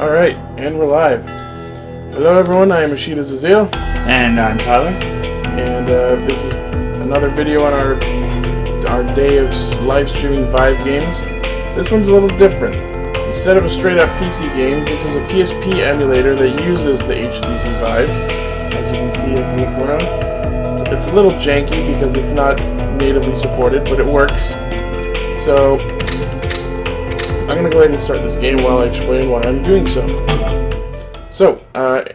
Alright, and we're live. Hello everyone, I am Ichida Zeal. And I'm Tyler. And this is another video on our day of live streaming Vive games. This one's a little different. Instead of a straight up PC game, this is a PSP emulator that uses the HTC Vive. As you can see if you look around. It's a little janky because it's not natively supported, but it works. So I'm going to go ahead and start this game while I explain why I'm doing so. So,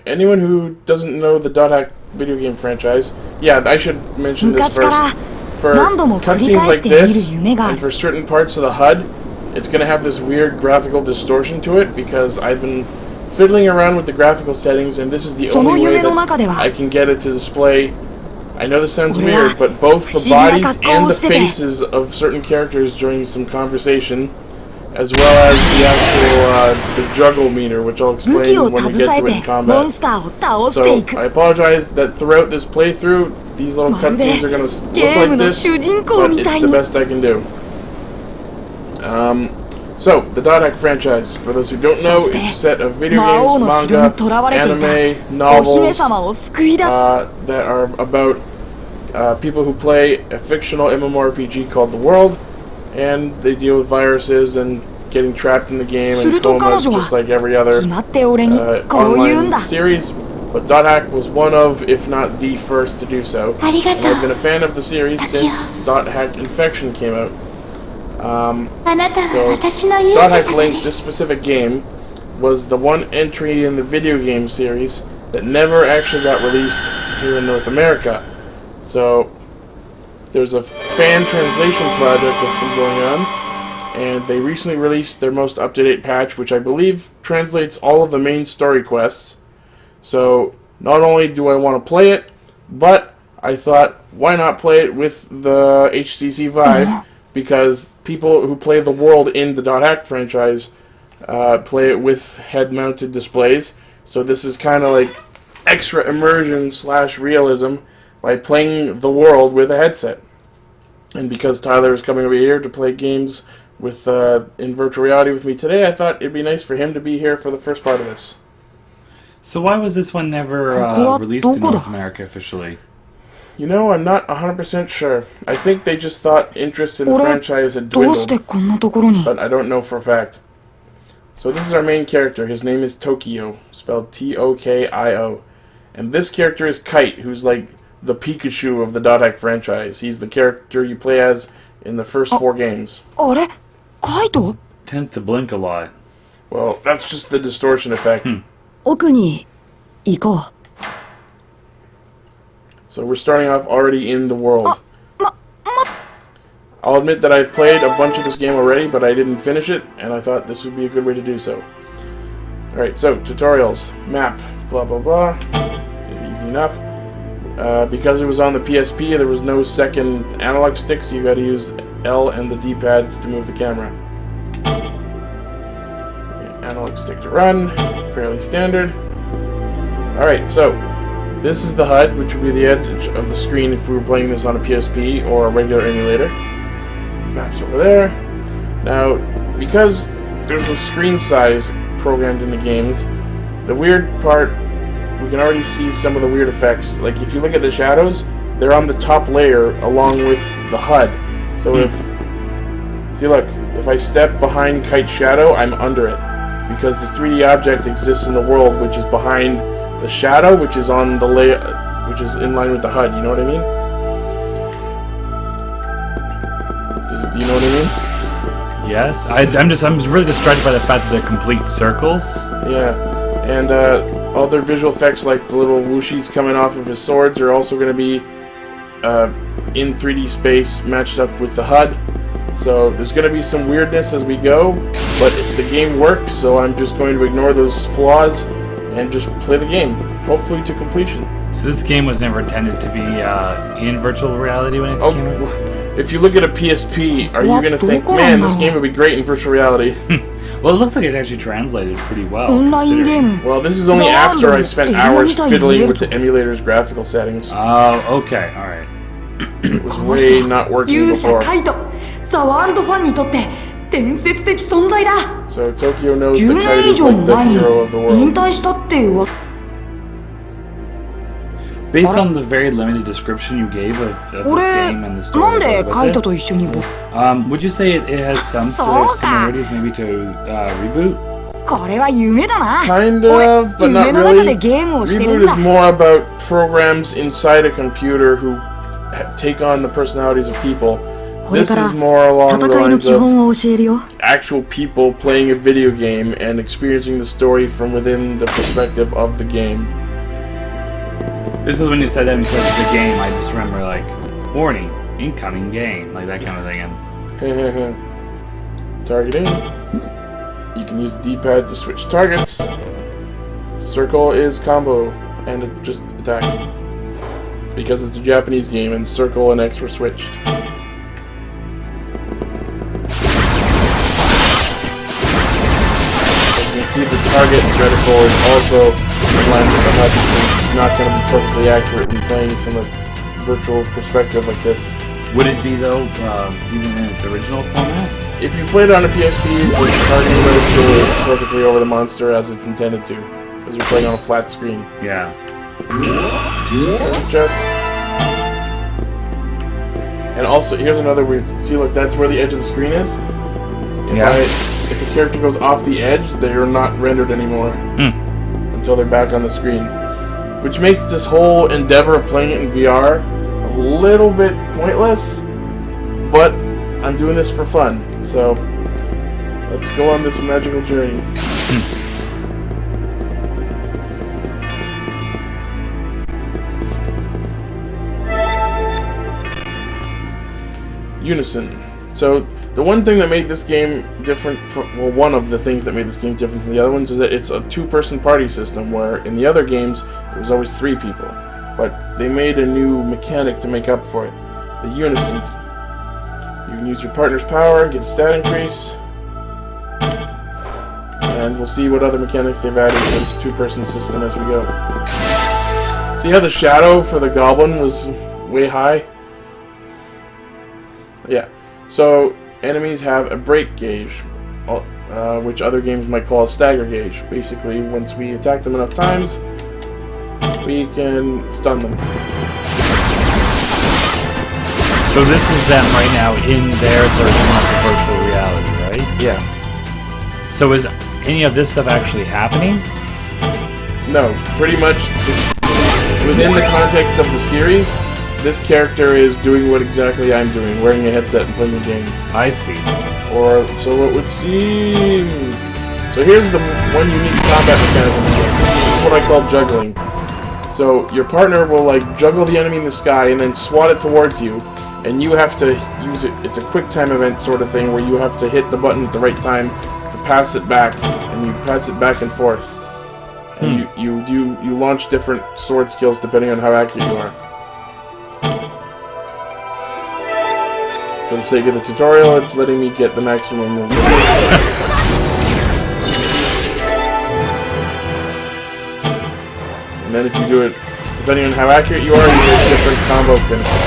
anyone who doesn't know the .hack video game franchise, yeah, I should mention this first. For cutscenes like this, and for certain parts of the HUD, it's going to have this weird graphical distortion to it because I've been fiddling around with the graphical settings, and this is the only way that I can get it to display. I know this sounds weird, but both the bodies and the faces of certain characters during some conversation, as well as the actual the juggle meter, which I'll explain when we get to it in combat. So I apologize that throughout this playthrough, these little cutscenes are going to look like this, but it's the best I can do. So, the .hack franchise, for those who don't know, it's a set of video games, manga, anime, novels that are about people who play a fictional MMORPG called The World, and they deal with viruses and getting trapped in the game and comas just like every other online series. But .hack was one of, if not the first to do so. And I've been a fan of the series since .hack Infection came out. So, .hack Link, this specific game, was the one entry in the video game series that never actually got released here in North America. So, there's a fan translation project that's been going on, and they recently released their most up-to-date patch, which I believe translates all of the main story quests. So, not only do I want to play it, but I thought, why not play it with the HTC Vive? Because people who play The World in the .hack franchise play it with head-mounted displays. So this is kind of like extra immersion / realism by playing The World with a headset. And because Tyler is coming over here to play games with in virtual reality with me today, I thought it'd be nice for him to be here for the first part of this. So why was this one never released in North America officially? You know, I'm not 100% sure. I think they just thought interest in the franchise had dwindled, but I don't know for a fact. So this is our main character. His name is Tokio, spelled Tokio. And this character is Kite, who's like the Pikachu of the .hack franchise. He's the character you play as in the first 4 games. Tends to blink a lot. Well, that's just the distortion effect. So we're starting off already in the world. I'll admit that I've played a bunch of this game already, but I didn't finish it, and I thought this would be a good way to do so. Alright, so, tutorials. Map. Blah, blah, blah. Easy enough. Because it was on the PSP, there was no second analog stick, so you gotta use L and the D-pads to move the camera. Analog stick to run. Fairly standard. Alright, so this is the HUD, which would be the edge of the screen if we were playing this on a PSP or a regular emulator. Maps over there. Now, because there's a screen size programmed in the games, the weird part, we can already see some of the weird effects. Like, if you look at the shadows, they're on the top layer along with the HUD. So if... See, look, if I step behind Kite's shadow, I'm under it. Because the 3D object exists in the world, which is behind the shadow, which is on the layer, which is in line with the HUD. You know what I mean? Do you know what I mean? Yes, I'm really distracted by the fact that they're complete circles. Yeah, and other visual effects like the little whooshies coming off of his swords are also going to be in 3D space matched up with the HUD. So there's going to be some weirdness as we go, but the game works, so I'm just going to ignore those flaws and just play the game, hopefully to completion. So this game was never intended to be in virtual reality when it came out? If you look at a PSP, are you going to think, man, this game would be great in virtual reality? Well, it looks like it actually translated pretty well. Well, this is only after I spent hours fiddling with the emulator's graphical settings. Oh, okay, alright. It was way not working before. 伝説的存在だ。 So Tokyo knows 10 that 年 Kite 以 is 上 like the 前に hero of the 引 world. 退したっていうわ。 Based on the very limited description you gave of this 俺 game and the story なん that で goes カイ with ト it, と一緒に。 would you say it has some So similarities maybe to Reboot? これは夢だな。 Kind 俺 of, but 夢 not の中で really. ゲームをしてる Reboot んだ is。more about programs inside a computer who take on the personalities of people. これ This から is more along the 戦いの lines 基 of 本を教えるよ。 actual people playing a video game and experiencing the story from within the perspective of the game. This is when you said that and you said the game, I just remember like, warning, incoming game, like that kind of thing. And Targeting. You can use the D-pad to switch targets. Circle is combo and just attack. Because it's a Japanese game and circle and X were switched. As you can see, the target reticle is also in line with the HUD because it's not going to be perfectly accurate when playing from a virtual perspective like this. would it be though, even in its original format? If you played on a PSP, the targeting reticle is perfectly over the monster as it's intended to, because you're playing on a flat screen. Yeah. Just. And also, here's another weird. See, look, that's where the edge of the screen is. If a character goes off the edge, they are not rendered anymore until they're back on the screen, which makes this whole endeavor of playing it in VR a little bit pointless. But I'm doing this for fun, so let's go on this magical journey. Unison. So the one thing that made this game different from, well, one of the things that made this game different from the other ones is that it's a two-person party system, where in the other games it was always 3 people. But they made a new mechanic to make up for it. The Unison. You can use your partner's power, get a stat increase, and we'll see what other mechanics they've added for this two-person system as we go. See how the shadow for the goblin was way high? Yeah. So enemies have a break gauge, which other games might call a stagger gauge. Basically, once we attack them enough times, we can stun them. So this is them right now in their version of the virtual reality, right? Yeah. So is any of this stuff actually happening? No, pretty much within the context of the series, this character is doing what exactly I'm doing, wearing a headset and playing a game. I see. Or so it would seem. So here's the one unique combat mechanic in this game. This is what I call juggling. So your partner will like juggle the enemy in the sky and then swat it towards you, and you have to use it. It's a quick time event sort of thing where you have to hit the button at the right time to pass it back, and you pass it back and forth. And you launch different sword skills depending on how accurate you are. For the sake of the tutorial, it's letting me get the maximum of And then if you do it, depending on how accurate you are, you get different combo finishes.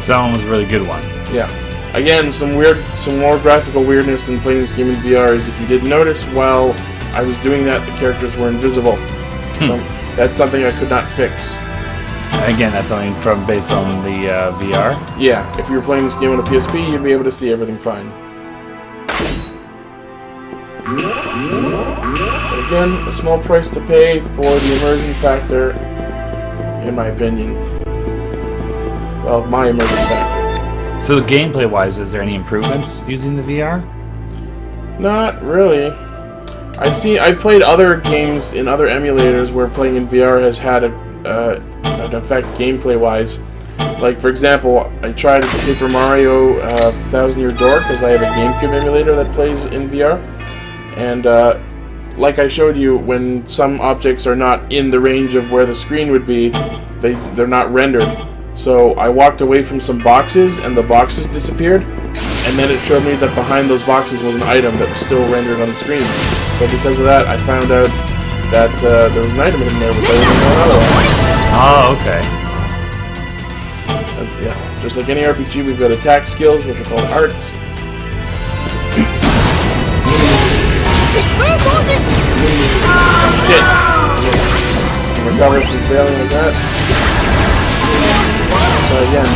So that one was a really good one. Yeah. Again, some more graphical weirdness in playing this game in VR is if you did notice while I was doing that, the characters were invisible. So that's something I could not fix. Again, that's something from based on the VR. Yeah, if you were playing this game on a PSP, you'd be able to see everything fine. But again, a small price to pay for the immersion factor, in my opinion. Well, my immersion factor. So gameplay-wise, is there any improvements using the VR? Not really. I played other games in other emulators where playing in VR has had an effect gameplay-wise. Like, for example, I tried Paper Mario Thousand Year Door because I have a GameCube emulator that plays in VR. And like I showed you, when some objects are not in the range of where the screen would be, they're not rendered. So I walked away from some boxes and the boxes disappeared, and then it showed me that behind those boxes was an item that was still rendered on the screen. So because of that, I found out that there was an item in there which I didn't know otherwise. Oh, okay. Yeah, just like any RPG, we've got attack skills, which are called arts. Hit. Recover from failing like that. Try again.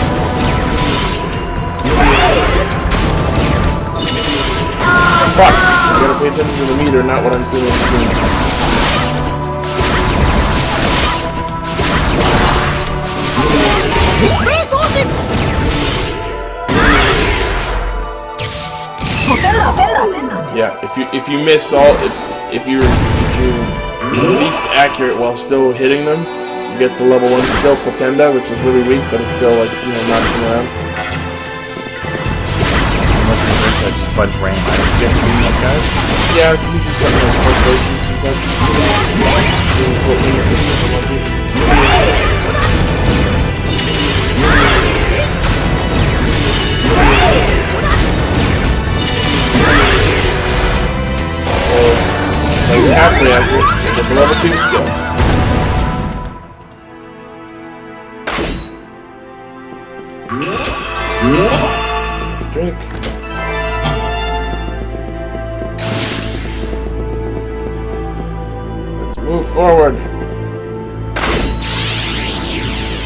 Fuck! You gotta pay attention to the meter, not what I'm seeing on the screen. Yeah, if you miss all, if you're least accurate while still hitting them, you get the level 1 skill Potenda, which is really weak, but it's still like, you know, knocking around. Unless it's like just a bunch of random items you get to beat up guys. Yeah, it's usually something like translations and such. Like halfway accurate, get the level 2 skill. Drink. Let's move forward.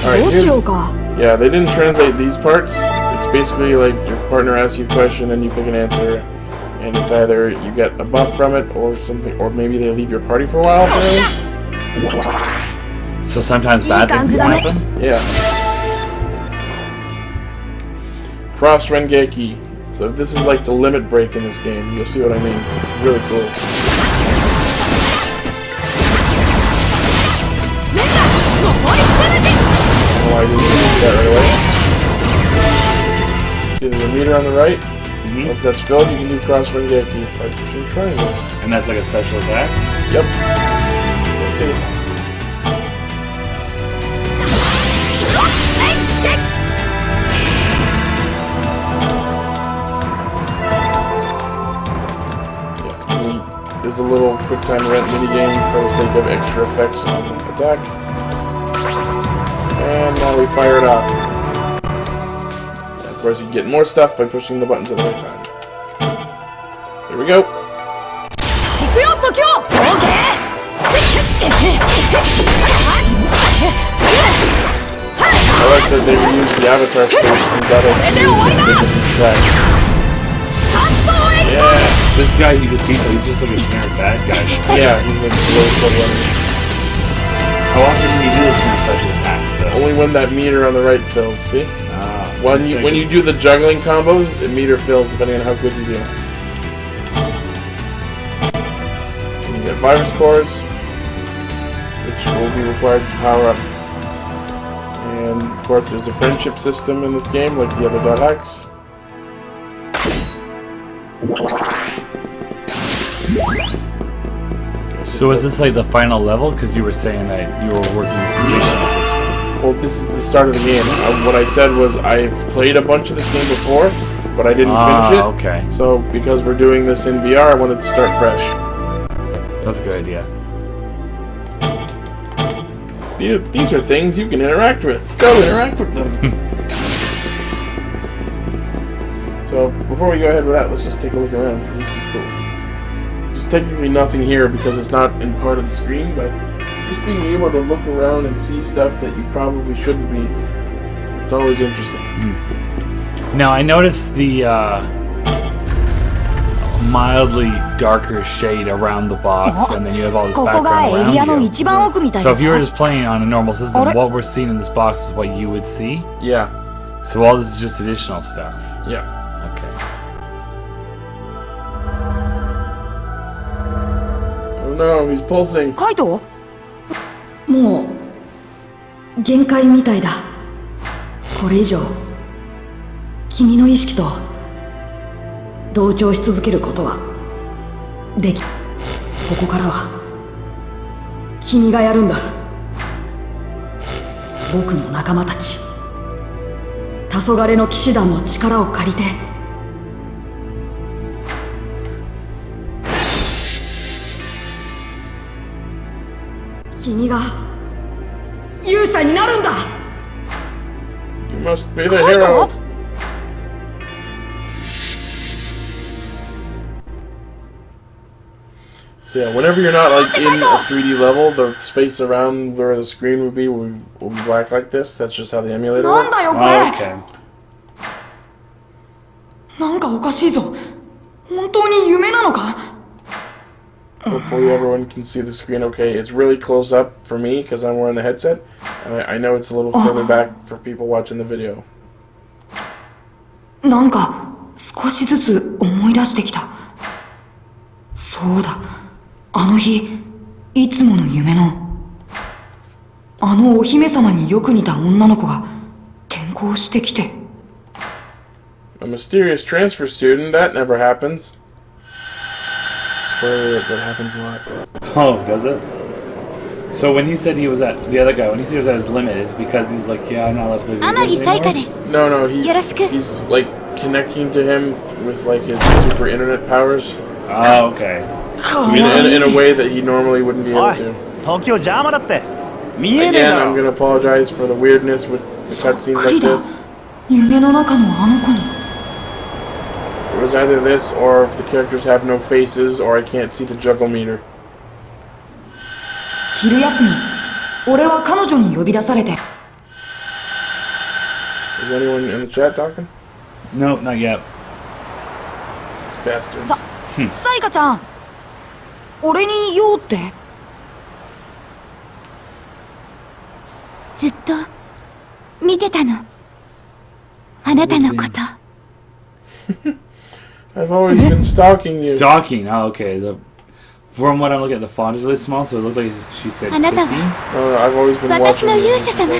Alright, yeah, they didn't translate these parts. It's basically like your partner asks you a question and you pick an answer. And it's either you get a buff from it or something, or maybe they leave your party for a while. So sometimes bad things can happen? Yeah. Cross Rengeki. So this is like the limit break in this game. You'll see what I mean. It's really cool. Oh, I didn't use that right away. See the meter on the right? Once that's filled, you can do cross Rengeki by pushing triangle. And that's like a special attack? Yep. We'll see. Yeah, there's a little quick time rent minigame for the sake of extra effects on attack. And now we fire it off. Of course, you get more stuff by pushing the buttons at the right time. Here we go. I like that they reused the avatar space from Dada to attack. Yeah. This guy you just beat, he's just like a generic bad guy. Yeah, he's like the lowest level enemy. How often do you do this kind of special attacks, though? Only when that meter on the right fills, see? When you do the juggling combos, the meter fills depending on how good you do. And you get virus cores, which will be required to power up. And of course there's a friendship system in this game, like the other .x. So is this like the final level? Because you were saying that you were working with conditions. Well, this is the start of the game. What I said was I've played a bunch of this game before, but I didn't finish it. Okay. So because we're doing this in VR, I wanted to start fresh. That's a good idea. These are things you can interact with. Go interact with them. So before we go ahead with that, let's just take a look around, because this is cool. There's technically nothing here because it's not in part of the screen, but just being able to look around and see stuff that you probably shouldn't be, it's always interesting. Now I noticed the mildly darker shade around the box, and then you have all this background around you. So if you were just playing on a normal system, what we're seeing in this box is what you would see? Yeah. So all this is just additional stuff? Yeah. Okay. Oh no, he's pulsing. カイト？もう限界みたいだ。これ以上君の意識と同調し続けることはでき。ここからは君がやるんだ。僕の仲間たち、黄昏の騎士団の力を借りて。君が勇者になるんだ。You must be the hero. So yeah, whenever you're not like in a 3D level, the space around where the screen would be will be black like this. That's just how the emulator works. Oh, okay. なんかおかしいぞ。本当に夢なのか? Hopefully everyone can see the screen okay. It's really close up for me because I'm wearing the headset. And I know it's a little further back for people watching the video. なんか少しずつ思い出してきた。そうだ。あの日、いつもの夢のあのお姫様によく似た女の子が転校してきて。A mysterious transfer student? That never happens. That happens a lot. Oh, does it? So when he said he was at the other guy, when he said he was at his limit, is because he's like, yeah, I'm not allowed to play video games anymore? No, he's like connecting to him with like his super internet powers. Oh, okay. In a way that he normally wouldn't be able to. Again, I'm gonna apologize for the weirdness with the cutscenes like this. 夢の中のあの子に。 It was either this, or if the characters have no faces, or I can't see the juggle meter. 昼休み、俺は彼女に呼び出されて。 Is anyone in the chat talking? No, not yet. Bastards. サイカちゃん、俺に言おうって。ずっと見てたの。あなたのこと。I've always been stalking you. Stalking, oh, okay. From what I'm looking at, the font is really small, so it looked like she said kissing. No, I've always been watching. 私の勇者様。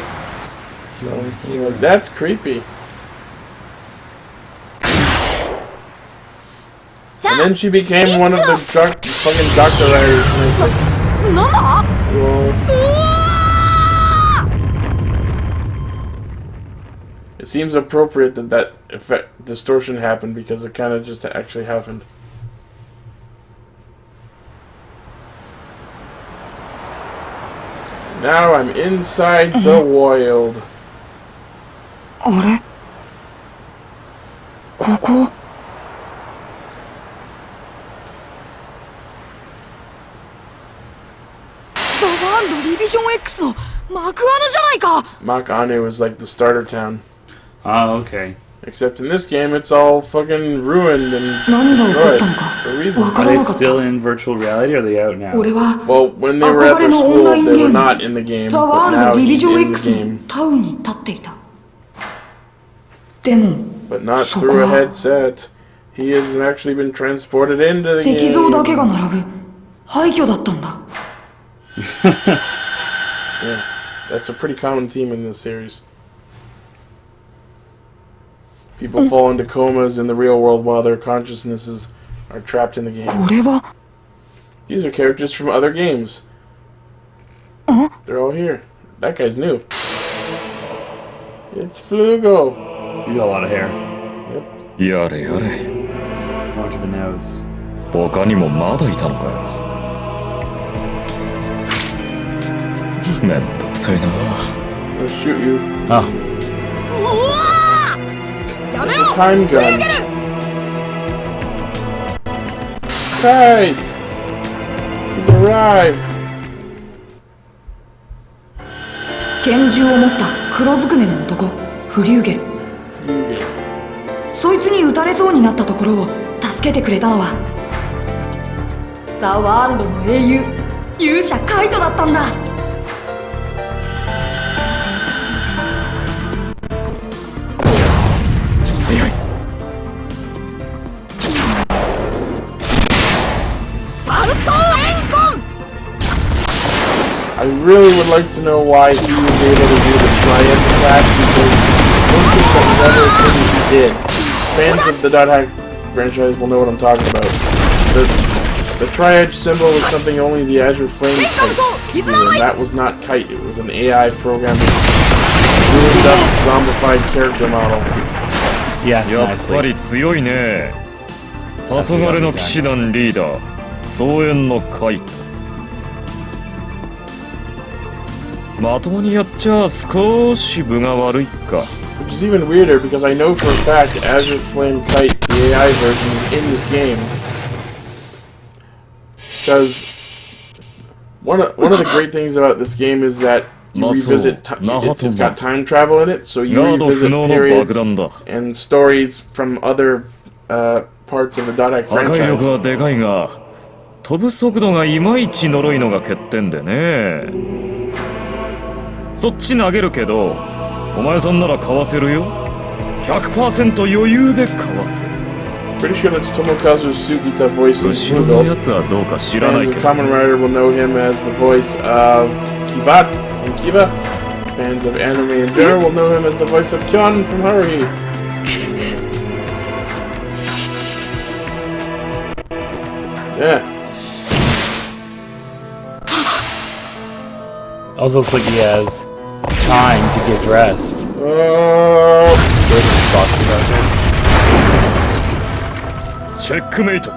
That's creepy. And then she became one of the fucking Dr. Larry's. なんだ? It seems appropriate that effect distortion happened because it kind of just actually happened. Now I'm inside the wild. あれ? ここ? Division X のマクアヌじゃないか! Mach Anu is like the starter town. Oh, okay. Except in this game, it's all fucking ruined and destroyed for reasons. Are they still in virtual reality, or are they out now? Well, when they were at their school, they were not in the game, but now he's in the game. But not through a headset. He has actually been transported into the game. Yeah, that's a pretty common theme in this series. People fall into comas in the real world while their consciousnesses are trapped in the game. These are characters from other games. They're all here. That guy's new. It's Flugo. You got a lot of hair. Yep. How much of a nose? 他にもまだいたのかよ。めんどくさいな。 I'll shoot you. Oh. It's a time gun. Kite! He's arrived. 拳銃を持った黒ずくめの男、フリューゲル。そいつに撃たれそうになったところを助けてくれたのはザ・ワールドの英雄、勇者カイトだったんだ。I really would like to know why he was able to do the triad clash because most people never think he did. Fans of the .hack franchise will know what I'm talking about. The triad symbol was something only the Azure Flame could do, and that was not Kite. It was an AI program that ruined up zombified character model. Yes, やっぱり強いね。黄昏の騎士団リーダー、草原のカイト。まともにやっちゃ少し分が悪いか。Which is even weirder because I know for a fact Azure Flame Kite, the AI version, is in this game. Because one of the great things about this game is that you revisit. It's got time travel in it, so you revisit periods and stories from other parts of the .hack franchise. 飛ぶ速度がいまいち呪いのが欠点でね。そっち投げるけど、お前さんならかわせるよ。100% 余裕でかわせる。Pretty sure that's Tomokazu Sugita voicing Google. Fans of Kamen Rider will know him as the voice of Kivat from Kiva. Fans of anime in general will know him as the voice of Kyon from Haruhi. Yeah. Also looks like he has time to get dressed. Checkmate.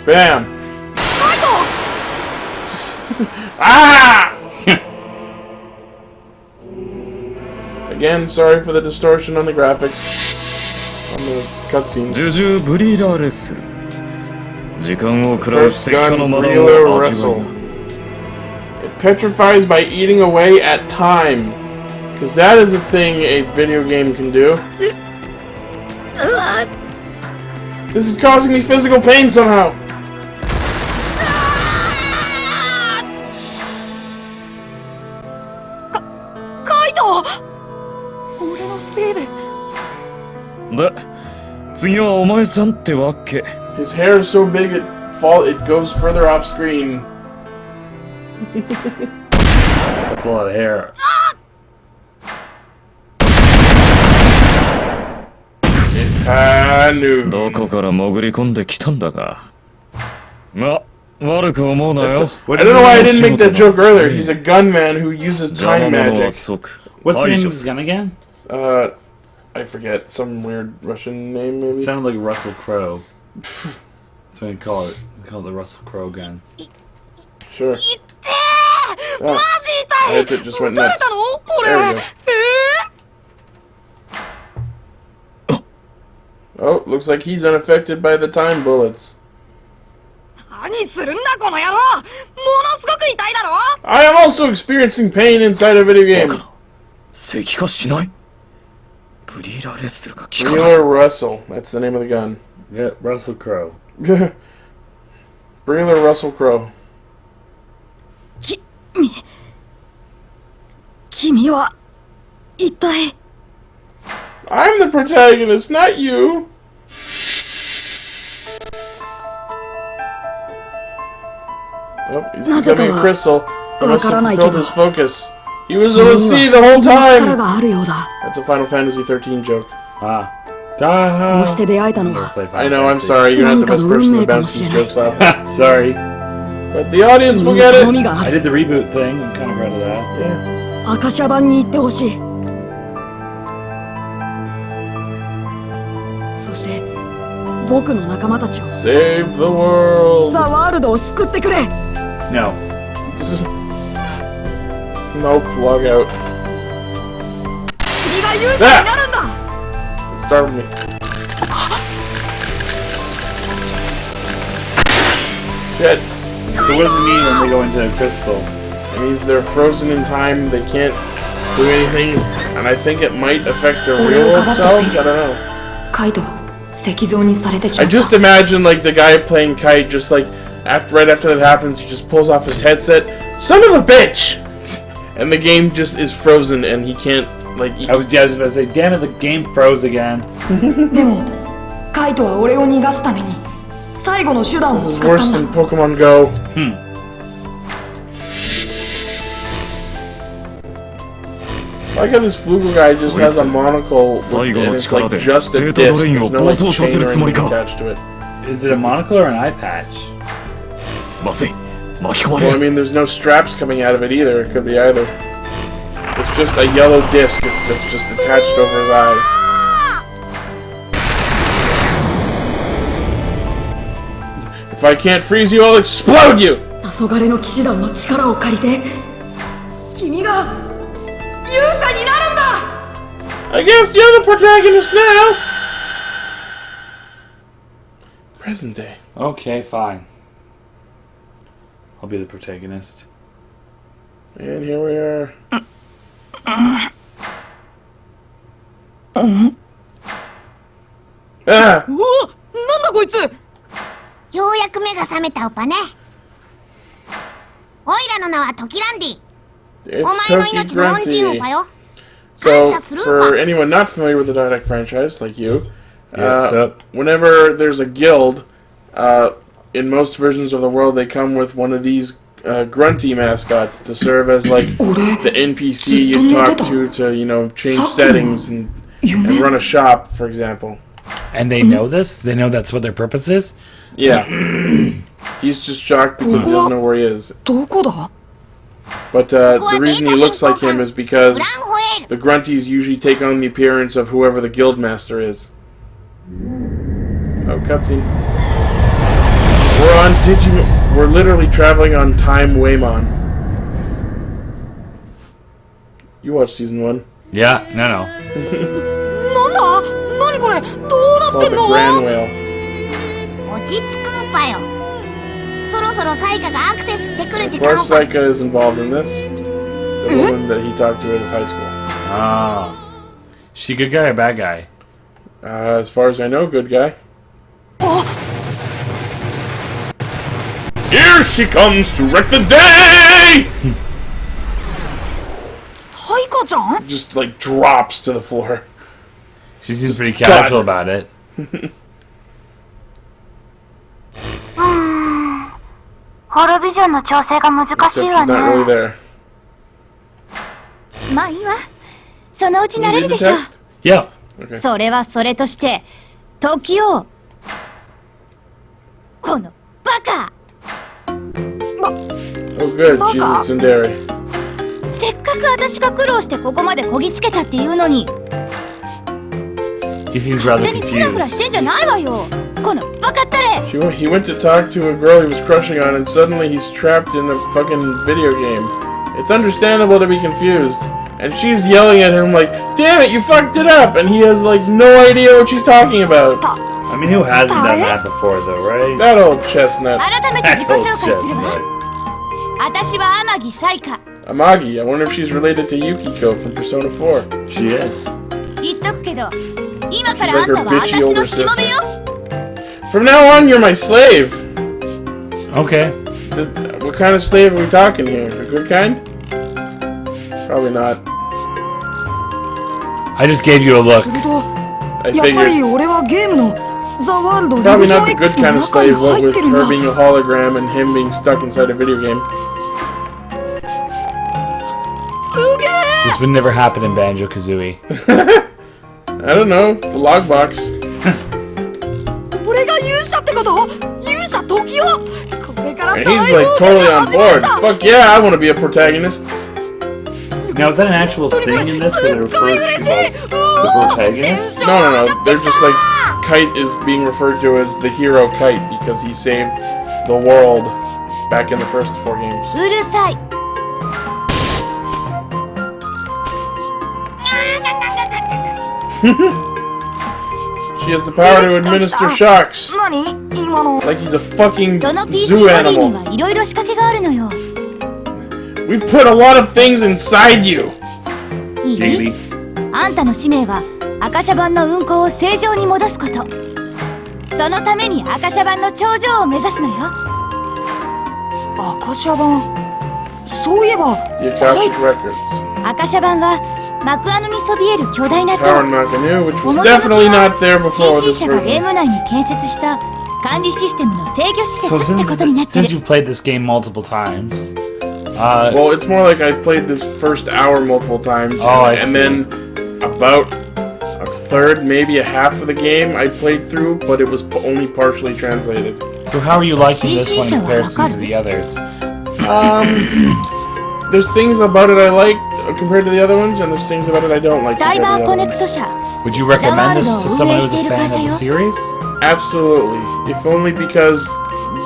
Bam. Ah! Again, sorry for the distortion on the graphics. On the cutscenes. First gun, Reeler Wrestle. It petrifies by eating away at time. Because that is a thing a video game can do. This is causing me physical pain somehow. Kaito! 俺のせいで。で、次はお前さんってわけ。His hair is so big it goes further off screen. That's a lot of hair. It's Hanu. どこから潜り込んできたんだが。ま、悪く思うなよ。I don't know why I didn't make that joke earlier. He's a gunman who uses time magic. What's the name of his gun again? I forget. Some weird Russian name, maybe? It sounded like Russell Crowe. That's what I call it. We call it the Russell Crowe gun. Sure. Oh, that's it. Just went nuts. There we go. Oh, looks like he's unaffected by the time bullets. I am also experiencing pain inside a video game. Breeler Russell. That's the name of the gun. Yeah, Russell Crowe. Breeler Russell Crowe. 君は一体 I'm the protagonist, not you. Oh, he's becoming a crystal. He must have fulfilled his focus. He was able to see the whole time. That's a Final Fantasy 13 joke. Ah. I I know, I'm sorry. You're not the best person to bounce these jokes off. Sorry. But the audience will get it. I did the reboot thing. I'm kind of proud of that. Yeah. アカシャ版に行ってほしい。そして僕の仲間たちを Save the world. ザ・ワールドを救ってくれ。 No. No plug out. 君が勇者になるんだ。It startled me. Shit. So what does it mean when they go into a crystal? It means they're frozen in time, they can't do anything, and I think it might affect their real world selves, I don't know. カイト、石像にされてしま I った。 just imagine like the guy playing Kite just like, right after that happens, he just pulls off his headset, son of a bitch! And the game just is frozen and he can't, like... I was about to say, damn it, the game froze again. でも、カイトは俺を逃がすために最後の手段を This is 使った worse ん than だ。 Pokemon Go. I like how this Flugel guy just has a monocle and it's like just a disc. There's no like chain or anything attached to it. Is it a monocle or an eye patch? Well, I mean, there's no straps coming out of it either. It could be either. It's just a yellow disc that's just attached over his eye. If I can't freeze you, I'll explode you! 黄昏の騎士団の力を借りて君が勇者になるんだ。 I guess you're the protagonist now! Present day. Okay, fine. I'll be the protagonist. And here we are. Ah! うわ、なんだこいつ。ようやく目が覚めたおぱね。おいらの名はトキランディ。 It's お前の Toki 命の恩人おぱ Grunty. よ。 So, 感謝する for おぱ。 anyone not familiar with the Didact franchise, like you, Yeah, what's up? whenever there's a guild, in most versions of the world, they come with one of these grunty mascots to serve as like the NPC you talk to you know, change settings and run a shop, for example. And they know this? They know that's what their purpose is? Yeah. He's just shocked because he doesn't know where he is. どこだ。 But the reason he looks like him is ブ because ランホエール。 the grunties usually take on the appearance of whoever the guild master is. Oh, cutscene. We're literally traveling on Time Waymon. You watched season 1. Yeah, no. なんだ。何これ。どうなって Called ん the の。 Grand Whale. 落ち着くおぱよ。そろそろサイカがアクセスしてくる時 Of 間 course, おぱ。 Saika is involved in this. The woman that he talked to at his high school. Ah. She good guy or bad guy? As far as I know, good guy. Here she comes to wreck the day! サイカちゃん。 Just like drops to the floor. She seems pretty done. casual about it. ホロビジョンの調整が難し Except い she's わ not really ね。 there. まあいいわ。そのうち You 慣れ read る the でしょ。 text? Yeah. Okay. それはそれとして、時を。このバカ。 Oh, good. She's a tsundere. せっかく私が苦労してここまでこぎつけたっていうのに、 He seems rather 勝手にフラフラしてん confused. じゃないわよ。このバカったれ。 He went to talk to a girl he was crushing on, and suddenly he's trapped in a fucking video game. It's understandable to be confused. And she's yelling at him like, "Damn it, you fucked it up!" And he has like no idea what she's talking about. I mean, who hasn't done that before, though, right? That old chestnut. 改めて自己 Old 紹介するわ。 chestnut. 私は天城サイカ。 Amagi. I wonder if she's related to Yukiko from Persona 4. She is. 言っとくけど、今か She's らあ like ん her たは bitchy 私 older のしもべ sister. よ。 From now on, you're my slave. Okay. What kind of slave are we talking here? A good kind? Probably not. I just gave you a look. すると I やっぱり figured. 俺はゲームのザワールドリ Probably ビジョ not ン the good X の kind of 中に slave, what 入っ with てるん her だ。 being a hologram and him being stuck inside a video game. すげえ。 This would never happen in Banjo-Kazooie. I don't know. The logbox. 俺が勇者ってこと？勇者時を。これから And 大 he's like 冒険 totally が on 始まる board. んだ。 Fuck yeah, I want to be a protagonist. Now, is that an actual thing in this where they すっご refer い to 嬉し them い。 as う the おー。テン protagonist? ション No, 上 no, が no. って They're き just た。 like Kite is being referred to as the hero Kite because he saved the world back in the first 4 games. うるさい。 She has the power to administer shocks. 何今の。 Like he's a fucking その PC zoo ボディに animal. はいろいろ仕掛けがあるのよ。 We've put a lot of things inside you. いい？ Maybe. あんたの使命は赤シャ版の運行を正常に戻すこと。そのために赤シャ版の頂上を目指すのよ。赤シャ版。そういえば。 The Akashic Records. 赤シャ版は幕穴にそびえる巨大な Tower 塔。 Nakanu, which was 表向き definitely は not there before CC this 社がゲー version. ム内に建設した管理システムの制御施 So 設ってことになって since る。 you've played this game multiple times, Well, it's more like I played this first hour multiple times, Oh, I and see. then about a third, maybe a half of the game I played through, but it was only partially translated. so how are you liking this one in CC comparison to the others? There's things about it I like compared to the other ones, and there's things about it I don't like サ compared イ to バ the ーコ other ネク ones. ト社。 Would you recommend this to someone who's a fan of the series? Absolutely. If only because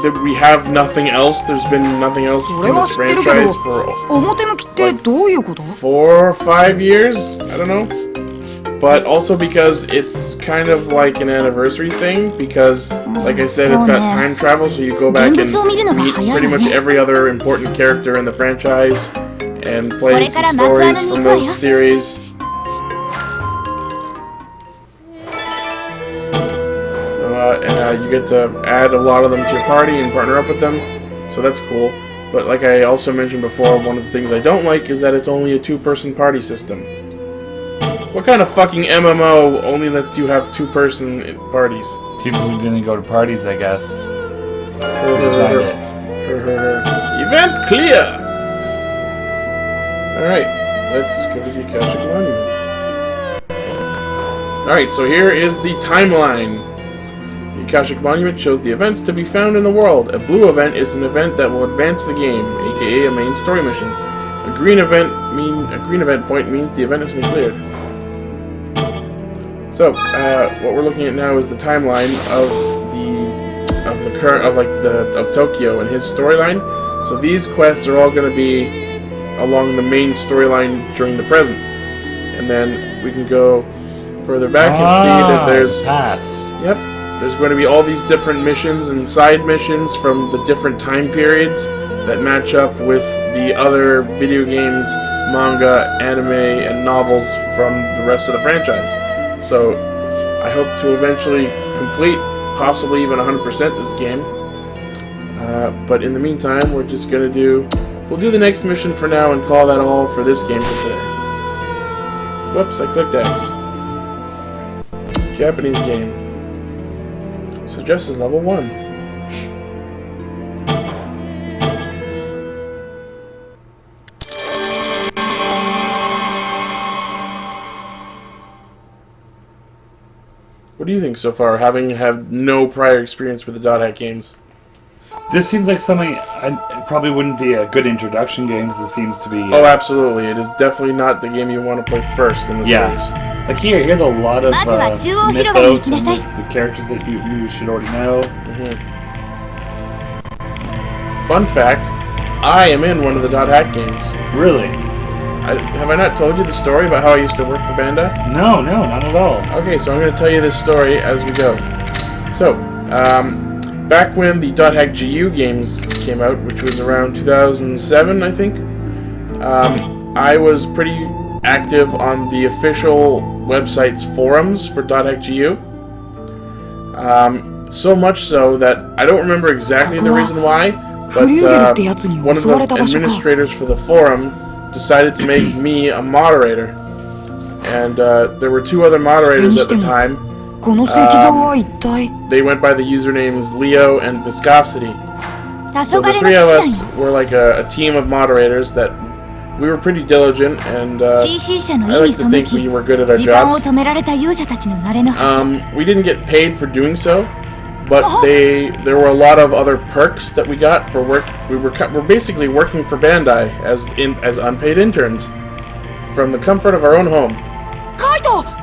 that we have nothing else. There's been nothing else from this franchise for 表向きってどういうこと？ 4 or 5 years. I don't know. But also because it's kind of like an anniversary thing, because, like I said, it's got time travel, so you go back and meet pretty much every other important character in the franchise and play some stories from those series. So, and you get to add a lot of them to your party and partner up with them, so that's cool. But like I also mentioned before, one of the things I don't like is that it's only a 2-person party system. What kind of fucking MMO only lets you have 2-person parties? People who didn't go to parties, I guess. Designed it. Event clear! Alright, let's go to the Akashic Monument. Alright, so here is the timeline. The Akashic Monument shows the events to be found in the world. A blue event is an event that will advance the game, aka a main story mission. A green event point means the event has been cleared. So, what we're looking at now is the timeline of Tokyo and his storyline. So these quests are all going to be along the main storyline during the present, and then we can go further back and see that there's Yep, there's going to be all these different missions and side missions from the different time periods that match up with the other video games, manga, anime, and novels from the rest of the franchise. So, I hope to eventually complete, possibly even 100% this game. But in the meantime, we're just gonna we'll do the next mission for now and call that all for this game for today. Whoops, I clicked X. Japanese game. Suggested level 1. What do you think so far, having had no prior experience with the Dot Hack games? This seems like something it probably wouldn't be a good introduction game, because it seems to be... oh, absolutely. It is definitely not the game you want to play first in the series. Like here's a lot of mythos and the characters that you should already know. Fun fact, I am in one of the Dot Hack games. Really? Have I not told you the story about how I used to work for Bandai? No, not at all. Okay, so I'm going to tell you this story as we go. So, back when the Dot Hack GU games came out, which was around 2007, I think, I was pretty active on the official website's forums for Dot Hack GU. So much so that I don't remember exactly the reason why, but one of the administrators for the forum decided to make me a moderator, and there were 2 other moderators at the time. They went by the usernames Leo and Viscosity. So the 3 of us were like a team of moderators that we were pretty diligent, and I like to think we were good at our jobs. We didn't get paid for doing so, but there were a lot of other perks that we got for work. We're basically working for Bandai as unpaid interns from the comfort of our own home.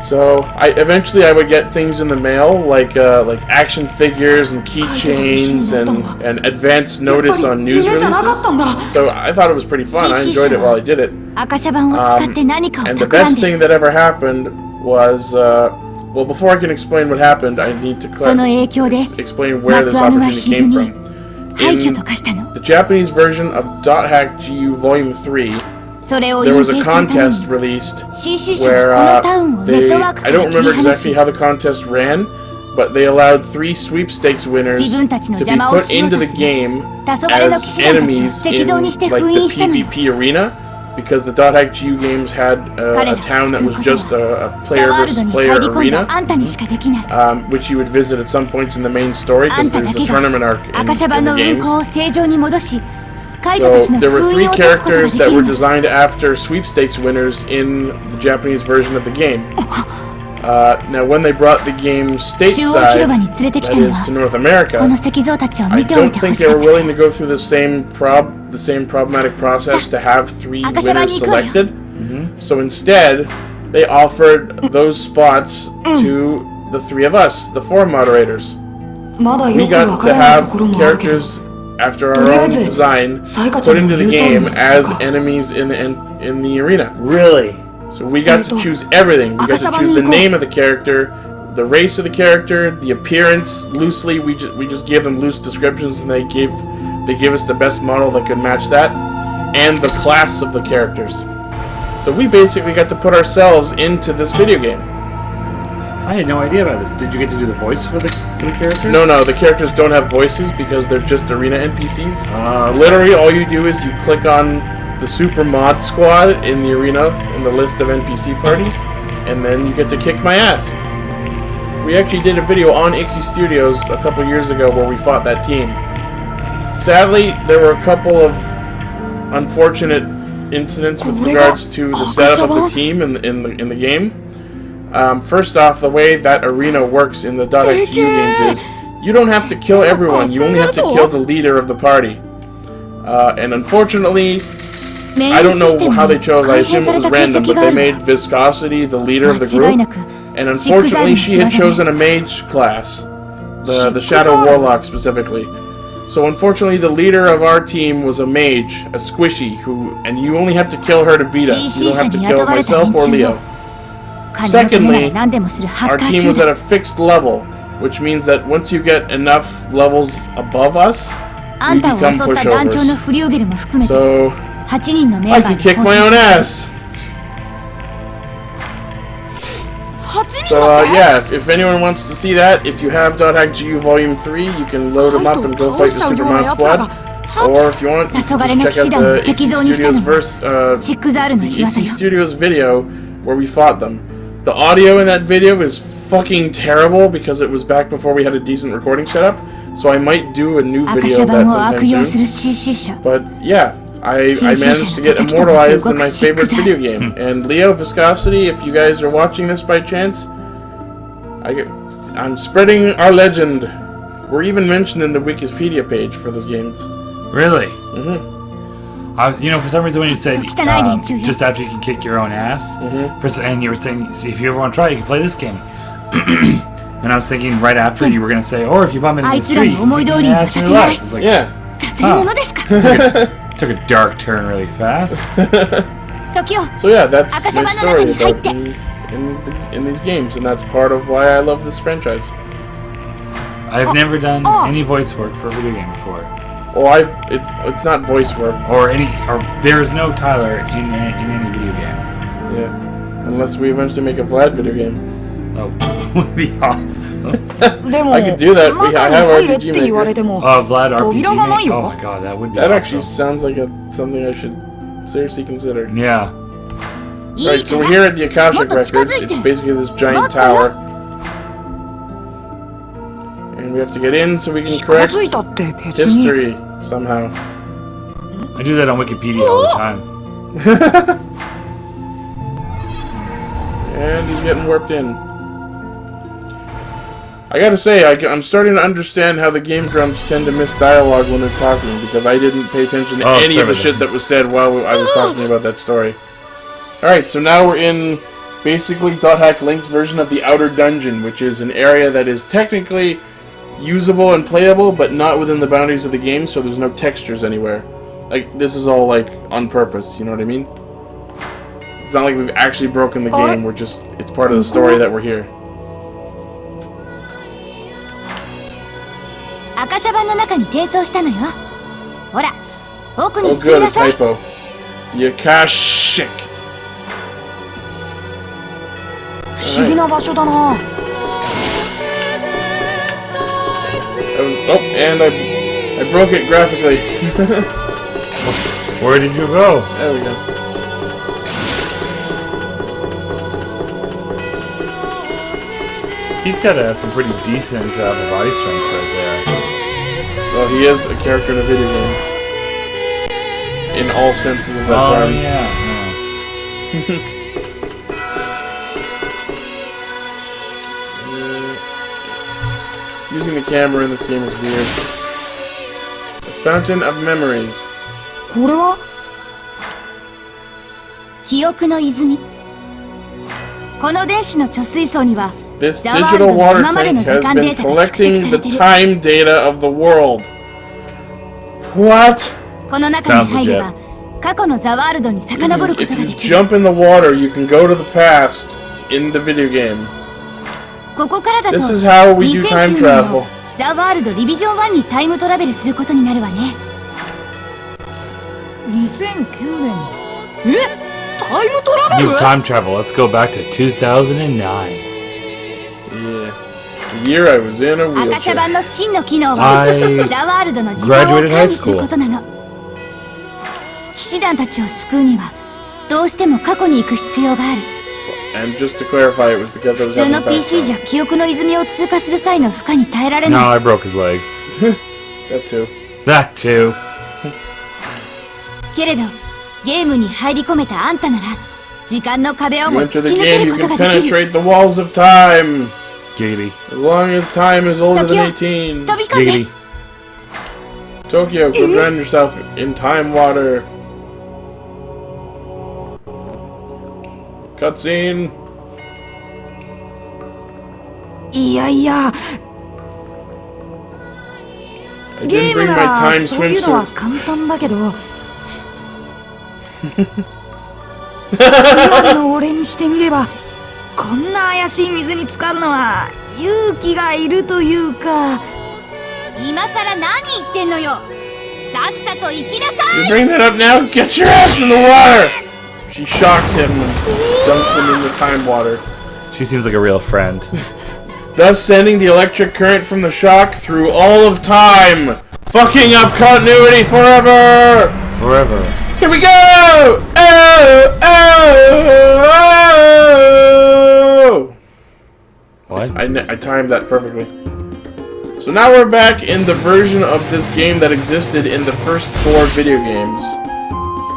So eventually I would get things in the mail like action figures and keychains and advance notice on news releases. So I thought it was pretty fun. I enjoyed it while I did it. And the best thing that ever happened was well, before I can explain what happened, I need to explain where this opportunity came from. In the Japanese version of Dot Hack GU Volume 3, there was a contest released where I don't remember exactly how the contest ran, but they allowed 3 sweepstakes winners to be put into the game as enemies in like the PvP arena, because the Dot Hack GU games had a town that was just a player versus player arena, which you would visit at some points in the main story, because there's a tournament arc in the games. So there were 3 characters that were designed after sweepstakes winners in the Japanese version of the game. Now when they brought the game stateside, that is to North America, I don't think they were willing to go through the same problematic process to have 3 winners selected. So instead, they offered those spots to the 3 of us, the forum moderators. we got to have characters after our own design put into the game as enemies in the arena. Really? So we got to choose everything. We got to choose the name of the character, the race of the character, the appearance. Loosely, we just gave them loose descriptions, and they gave us the best model that could match that, and the class of the characters. So we basically got to put ourselves into this video game. I had no idea about this. Did you get to do the voice for the characters? No, the characters don't have voices because they're just arena NPCs. Literally, all you do is you click on the Super Mod Squad in the arena in the list of NPC parties, and then you get to kick my ass. We actually did a video on Ichida Studios a couple years ago where we fought that team. Sadly, there were a couple of unfortunate incidents with regards to the setup of the team in the game. First off, the way that arena works in the .xu games is you don't have to kill everyone, you only have to kill the leader of the party. And unfortunately, I don't know how they chose, I assume it was random, but they made Viscosity the leader of the group. And unfortunately, she had chosen a mage class, the Shadow Warlock specifically. So unfortunately, the leader of our team was a mage, a squishy, and you only have to kill her to beat us. You don't have to kill myself or Leo. Secondly, our team was at a fixed level, which means that once you get enough levels above us, we become pushovers. So I can kick my own ass. So yeah, if anyone wants to see that, if you have .hackgu Volume 3, you can load them up and go fight the Super Mod Squad. Or if you want, you can just check out the Ichida Studios video where we fought them. The audio in that video is fucking terrible because it was back before we had a decent recording setup. So I might do a new video of that sometime soon. But yeah, I managed to get immortalized in my favorite video game. And Leo, Viscosity, if you guys are watching this by chance, I'm spreading our legend. We're even mentioned in the Wikipedia page for those games. Really? Mm-hmm. You know, for some reason when you said just after you can kick your own ass, and you were saying, so if you ever want to try, you can play this game. And I was thinking right after you were going to say, or if you bump into the street, you can kick your ass in your life. I was like, yeah. Took a dark turn really fast. So yeah, that's my story about in these games, and that's part of why I love this franchise. I've never done any voice work for a video game before. Well, it's not voice work or there's no Tyler in any video game. Yeah, unless we eventually make a Vlad video game. Oh, would be awesome. I could do that. I have RPG Maker. Vlad RPG Maker? Oh my god, that would be That awesome. actually sounds like something I should seriously consider. Yeah. Right, so we're here at the Akashic Records. It's basically this giant tower. And we have to get in so we can correct history somehow. I do that on Wikipedia all the time. And he's getting warped in. I gotta say, I'm starting to understand how the Game Grumps tend to miss dialogue when they're talking, because I didn't pay attention to any of the shit that was said while I was talking about that story. Alright, so now we're in basically .hack Link's version of the Outer Dungeon, which is an area that is technically usable and playable, but not within the boundaries of the game, so there's no textures anywhere. Like, this is all, like, on purpose, you know what I mean? It's not like we've actually broken the game, it's part of the story that we're here. Oh good, a typo. The Akashic. And I broke it graphically. Where did you go? There we go. He's got to have some pretty decent body strength right there. Well, he is a character in a video game. In all senses of that term. Using the camera in this game is weird. The Fountain of Memories. これは記憶の泉。この電子の貯水槽には This digital water tank has been collecting the time data of the world. What? この中に入れば過去のザワールドに遡ること If が you できる。 jump in the water, you can go to the past in the video game. ここからだと This is how we do time 2009年 travel. のザワールドリビジョン1にタイムトラベルすることになるわね。2009年タイムトラベ New ル time travel. Let's go back to 2009. Yeah. The year I was in a 赤シャ wheelchair. 版の真の機能は I ザワールドの時間を graduated 管 high 理することなの。騎士団たちを救うにはどうしても過去に行く必要がある。 And just to clarify, it was because I 普 was 通 having の a PC じゃ background. 記憶の泉を通過する際の負荷に耐えられ No, ない。 I broke his legs. That too. That too. けれどゲームに入り込めたあんたなら時間の壁を You も enter 突 the き抜け game, る you こと can ができる。 penetrate the walls of time. Giggity. As long as time is older than 時を 18. 飛び込んで Giggity. Tokyo, go drown yourself in time water. Cutscene. いやいや I ゲ didn't ーム bring な my ら time そういうのは swimsuit. 簡単だけど今の俺にしてみればこんな怪しい水に浸かるのは勇気がいるというか今さら何言ってんのよ。さっさと行きなさ You い。 bring that up now? Get your ass in the water! She shocks him and dumps him in the time water, She seems like a real friend. thus sending the electric current from the shock through all of time, fucking up continuity forever! Forever. Here we go! Oh, oh, oh! What? I timed that perfectly. So now we're back in the version of this game that existed in the first 4 video games.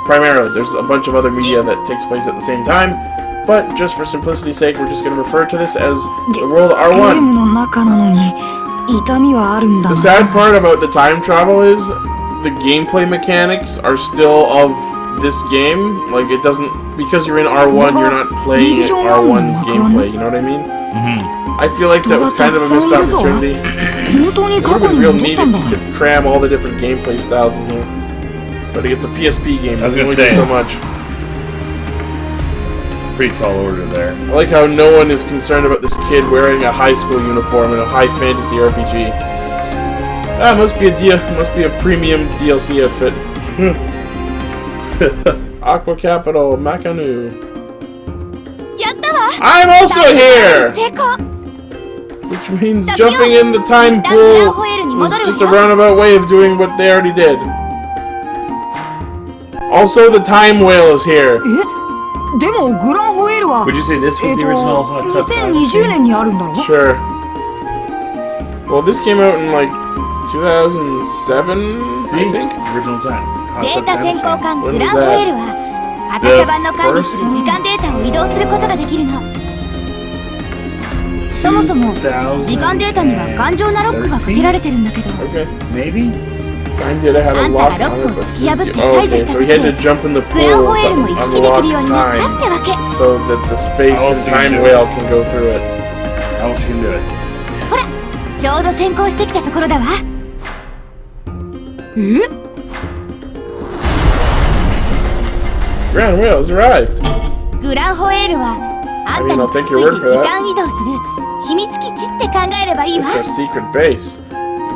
Primarily, there's a bunch of other media that takes place at the same time, but just for simplicity's sake, we're just going to refer to this as the world ゲー R1. ムの中なのに痛みはあるんだ The な sad part about the time travel is the gameplay mechanics are still of this game. Like, it doesn't... Because you're in R1, you're not playing R1's gameplay, you know what I mean? I feel like that was kind of a missed opportunity. 本当に It 過 would 去 have に been real 戻っ neat たんだ if you could cram all the different gameplay styles in here. But it's a PSP game, I was you can gonna only say. do so much. Pretty tall order there. I like how no one is concerned about this kid wearing a high school uniform in a high fantasy RPG. Ah, must be a premium DLC outfit. Aqua Capital, Makanu. やったわ。 I'm also here! 成功。 Which means jumping in the time pool was just a roundabout way of doing what they already did. Also, the time whale is here. でもグランホエールは Would you say this was the original Hot Tub Time 2020 年にあるんだろ Sure. Well, this came out in like 2007, I think. Original times. データ先行管 When グ was ランホエール that? は赤シャ版の管理する時間データを移動することができるの。そもそも時間データには頑丈なロックがかけられてるんだけど Okay. Maybe? Time data had a lock on it, but since you... Oh, okay, so he had to jump in the グラン pool ホエールも to 行き来できるよう unlock になったっ time てわけ。 so that the space How and else do you time do it? whale can go through it. How else you can do it? ほらちょうど先行してきたところだわ。 Grand whale has arrived. グランホエールはあんた I mean, に I'll くっ take つい your て word for 時 that. 間移動する秘密基地って考えればいいわ。 It's our secret base.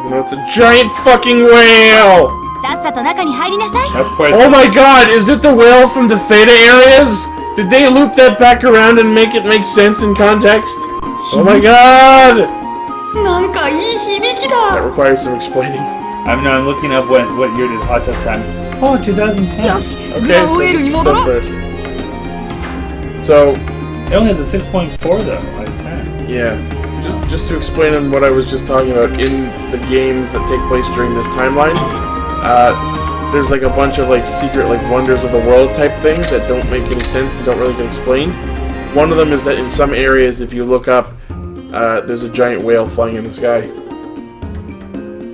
Even though it's a giant fucking whale! さっさと中に入りなさい。 That's quite. Oh my god, is it the whale from the Theta areas? Did they loop that back around and make it make sense in context? Oh my god! なんかいい響き That だ requires some explaining. I'm looking up what year did Hot Tub Time. Oh, 2010. よしグ Okay, ラン so ホエール this に is 戻ろ stuff う first. So, It only has a 6.4 though out of 10. yeah. Just to explain on what I was just talking about in the games that take place during this timeline, there's like a bunch of like secret like wonders of the world type thing that don't make any sense and don't really get explained. One of them is that in some areas, if you look up, there's a giant whale flying in the sky.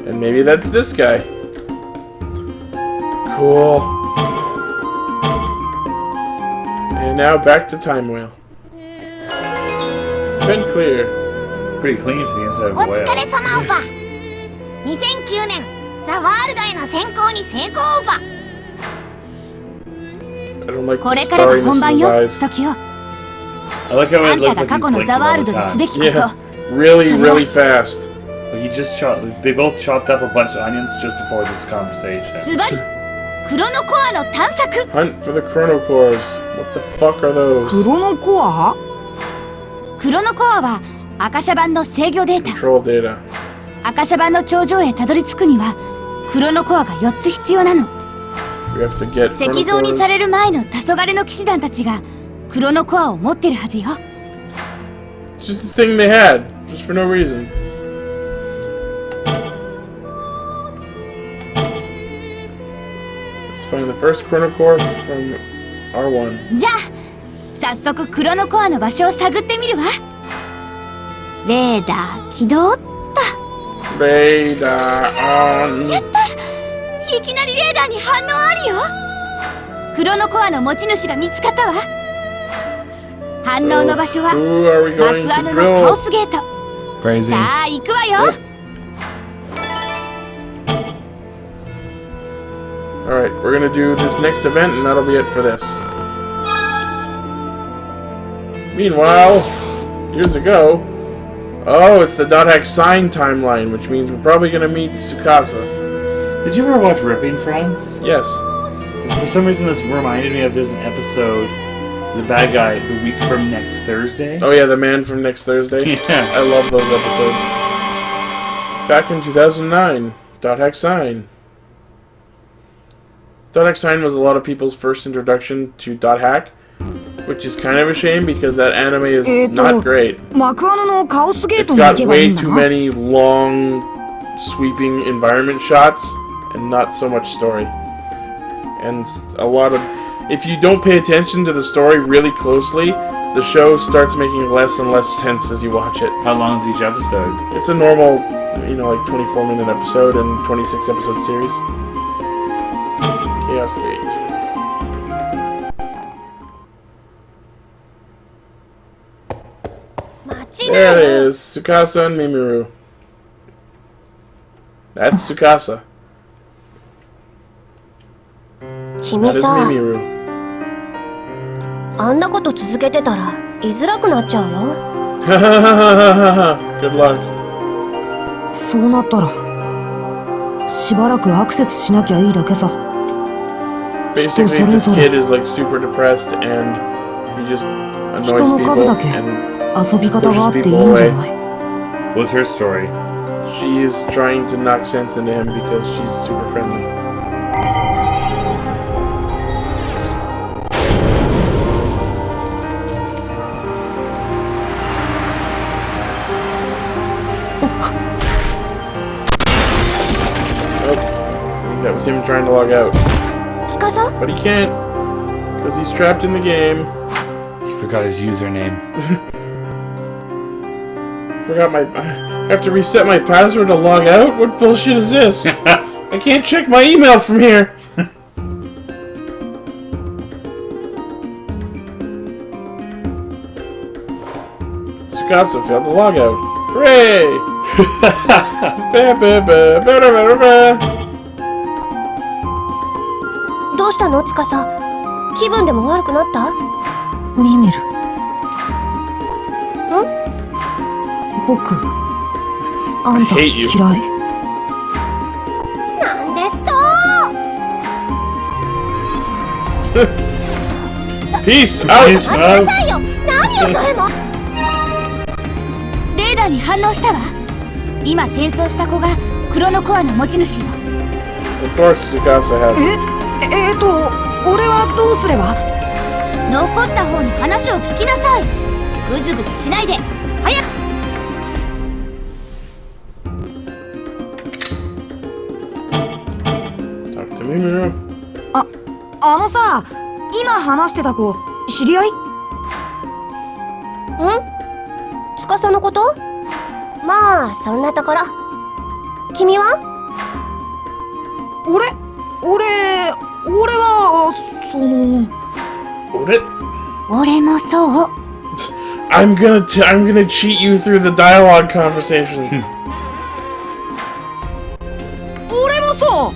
And maybe that's this guy. Cool. And now back to Time Whale. Been clear. Pretty clean for the inside of お a 疲 whale. れ様オパ。2009年ザ・ワールドへの選考に成功オパ。 I don't like こ the れからが starriness 本 in 番 his よ eyes. トキオ。 I like how あ it んた looks が like 過 he's 去の blinking ザワー all ル the ドです time. べきこ Yeah, と。 really, それは really fast. Like he just chopped. They both chopped up a bunch of onions just before this conversation. ズバリクロノコアの探索。 Hunt for the chrono cores. What the fuck are those? クロノコア？クロノコアはアカシャ版の制御データ。 Control data. アカシャ版の頂上へたどり着くにはクロノコアが4つ必要なの。 We have to get 石像にさ chrono れる前の黄昏の騎士団たちがクロノコアを持ってるはずよ。 cores. Just a thing they had, just for no reason. Let's find the first chrono core from R1. じゃあ早速クロノコアの場所を探ってみるわ。レーダー起動。 Radar on. いきなりレーダーに反応ありよ。クロノコアの持ち主が見つかったわ。反応の場所は Who are we マ going クア to ヌのカオ drill? スゲート。 Crazy. さあ行くわよ。 Alright, we're gonna do this next event and that'll be it for this. Meanwhile, years ago, oh, it's the .hack sign timeline, which means we're probably gonna meet Tsukasa. Did you ever watch Ripping Friends? Yes. For some reason, this reminded me of there's an episode, the bad guy, the week from next Thursday. Oh yeah, the man from next Thursday. Yeah. I love those episodes. Back in 2009, .hack sign. .hack sign was a lot of people's first introduction to .hack, which is kind of a shame because that anime is not great. マクアヌのカオスゲート It's に行 got けばいい way んだ too な。 many long, sweeping environment shots and not so much story. And a lot of... If you don't pay attention to the story really closely, the show starts making less and less sense as you watch it. How long is each episode? It's a normal, like 24-minute episode and 26-episode series. Chaos Gate. There it is, Tsukasa and Mimiru. That's Tsukasa. 君 That is さ、 Mimiru. あんなこと続けてたら居づらくなっちゃうよ。 Good luck. そうなったらしばらくアクセスしなきゃいいだけさ。 Basically, this kid is like super depressed and he just 人 annoys の数 people だけ and 遊び方があっていいんじゃない？ What's her story? she is trying to knock sense into him because she's super friendly. Oh, I think that was him trying to log out. つかさ、 But he can't, because he's trapped in the game. He forgot his username. Forgot my... I have to reset my password to log out? What bullshit is this? I can't check my email from here! Tsukasa failed to log out. Hooray! Ba, ba, ba, ba, da, ba, da, ba. どうしたのつかさ。気分でも悪くなった？ミミル。僕、あんた I hate you. 嫌い。なんですと。 Peace out! 待ちなさいよ。何よそれも。レーダーに反応したわ。今転送した子がクロノコアの持ち主よ。 Of course, Tsukasa has it. 俺はどうすれば？残った方に話を聞きなさい。ぐずぐずしないで早く。 Talk to Mimiru. あのさ、今話してた子、知り合い？つかさのこと？まあそんなところ。君は？俺はその。What it? 俺もそう。I'm gonna cheat you through the dialogue conversation. 俺もそう。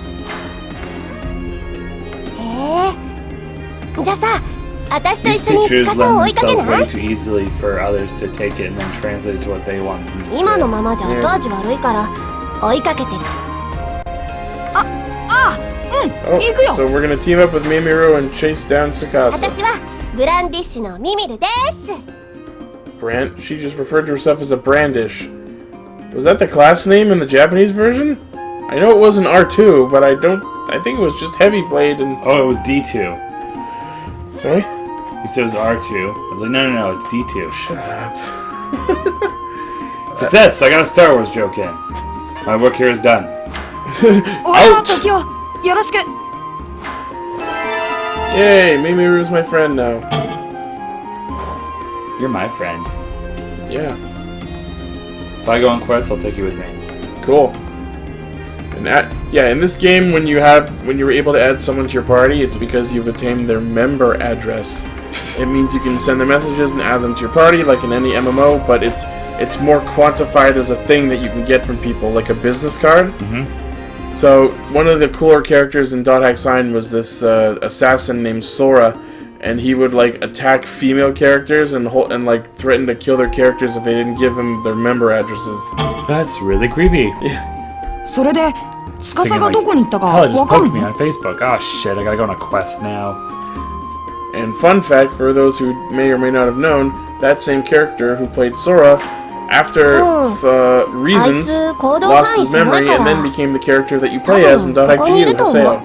へえ。じゃあさ、私と These 一緒に pictures 司 lend を追いかけ themselves な way い？ too easily for others to take it and then translate it to what they want them to 今 say. のままじゃ後味悪いから追いかけてる。 Oh, so we're gonna team up with Mimiru and chase down Tsukasa. 私はブランディッシュのミミルです。 She just referred to herself as a Brandish. Was that the class name in the Japanese version? I know it wasn't R2, but I think it was just Heavy Blade and... Oh, it was D2. Sorry? You said it was R2. I was like, no, it's D2. Shut up. Success! I got a Star Wars joke in. My work here is done. おらときをよろしく。 Yay, Mimiru's my friend now. You're my friend. Yeah, If I go on quests, I'll take you with me. cool. And in this game, when you're able to add someone to your party, it's because you've attained their member address. It means you can send them messages and add them to your party, like in any MMO, but it's more quantified as a thing that you can get from people, like a business card. So one of the cooler characters in Dot Hack Sign was this assassin named Sora, and he would like attack female characters and like threaten to kill their characters if they didn't give him their member addresses. That's really creepy. それで司がどこに行ったか Tyler just わか poked る me の？ on Facebook. Oh shit, I gotta go on a quest now. And fun fact for those who may or may not have known, that same character who played Sora, after reasons, lost his memory and then became the character that you play as in Dot Hack GU, Haseo.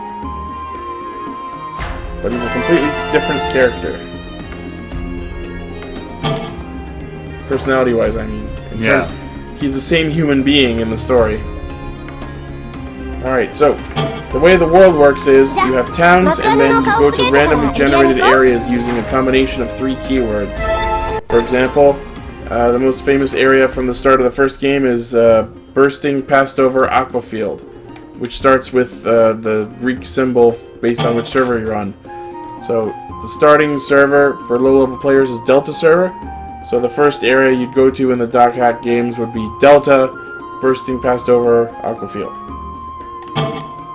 But he's a completely different character. Personality-wise, I mean. Yeah. He's the same human being in the story. Alright, so, the way the world works is, you have towns and then you go to randomly generated areas using a combination of 3 keywords. For example, the most famous area from the start of the first game is Bursting Passed Over Aquafield, which starts with the Greek symbol based on which server you're on. So the starting server for low-level players is Delta server. So the first area you'd go to in the Dot Hack games would be Delta, Bursting Passed Over Aquafield.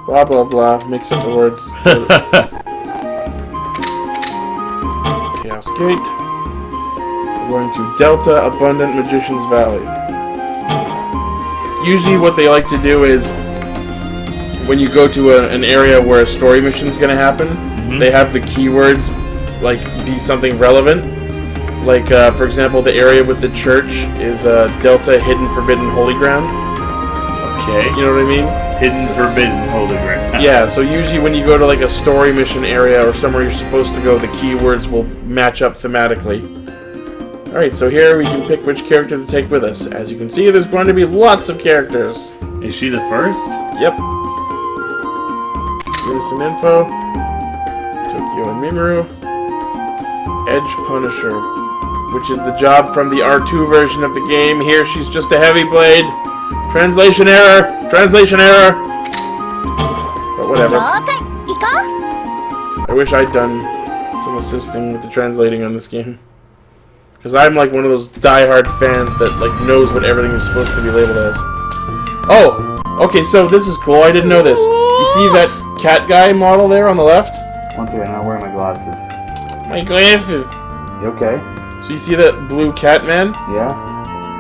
Blah blah blah, mix up the words. Chaos Gate. We're going to Delta Abundant Magician's Valley. Usually what they like to do is, when you go to an area where a story mission is going to happen, they have the keywords like be something relevant. Like, for example, the area with the church is Delta Hidden Forbidden Holy Ground. Okay. You know what I mean? Hidden Forbidden Holy Ground. Yeah, so usually when you go to like a story mission area or somewhere you're supposed to go, the keywords will match up thematically. Alright, so here we can pick which character to take with us. As you can see, there's going to be lots of characters. Is she the first? Yep. Give us some info. Tokyo and Mimiru. Edge Punisher, which is the job from the R2 version of the game. Here she's just a heavy blade. Translation error! Translation error! But whatever. I wish I'd done some assisting with the translating on this game. Because I'm like one of those die-hard fans that like knows what everything is supposed to be labeled as. Oh! Okay, so this is cool. I didn't know this. You see that cat guy model there on the left? Once again, I'm wearing my glasses. My glasses! You okay? So you see that blue cat man? Yeah?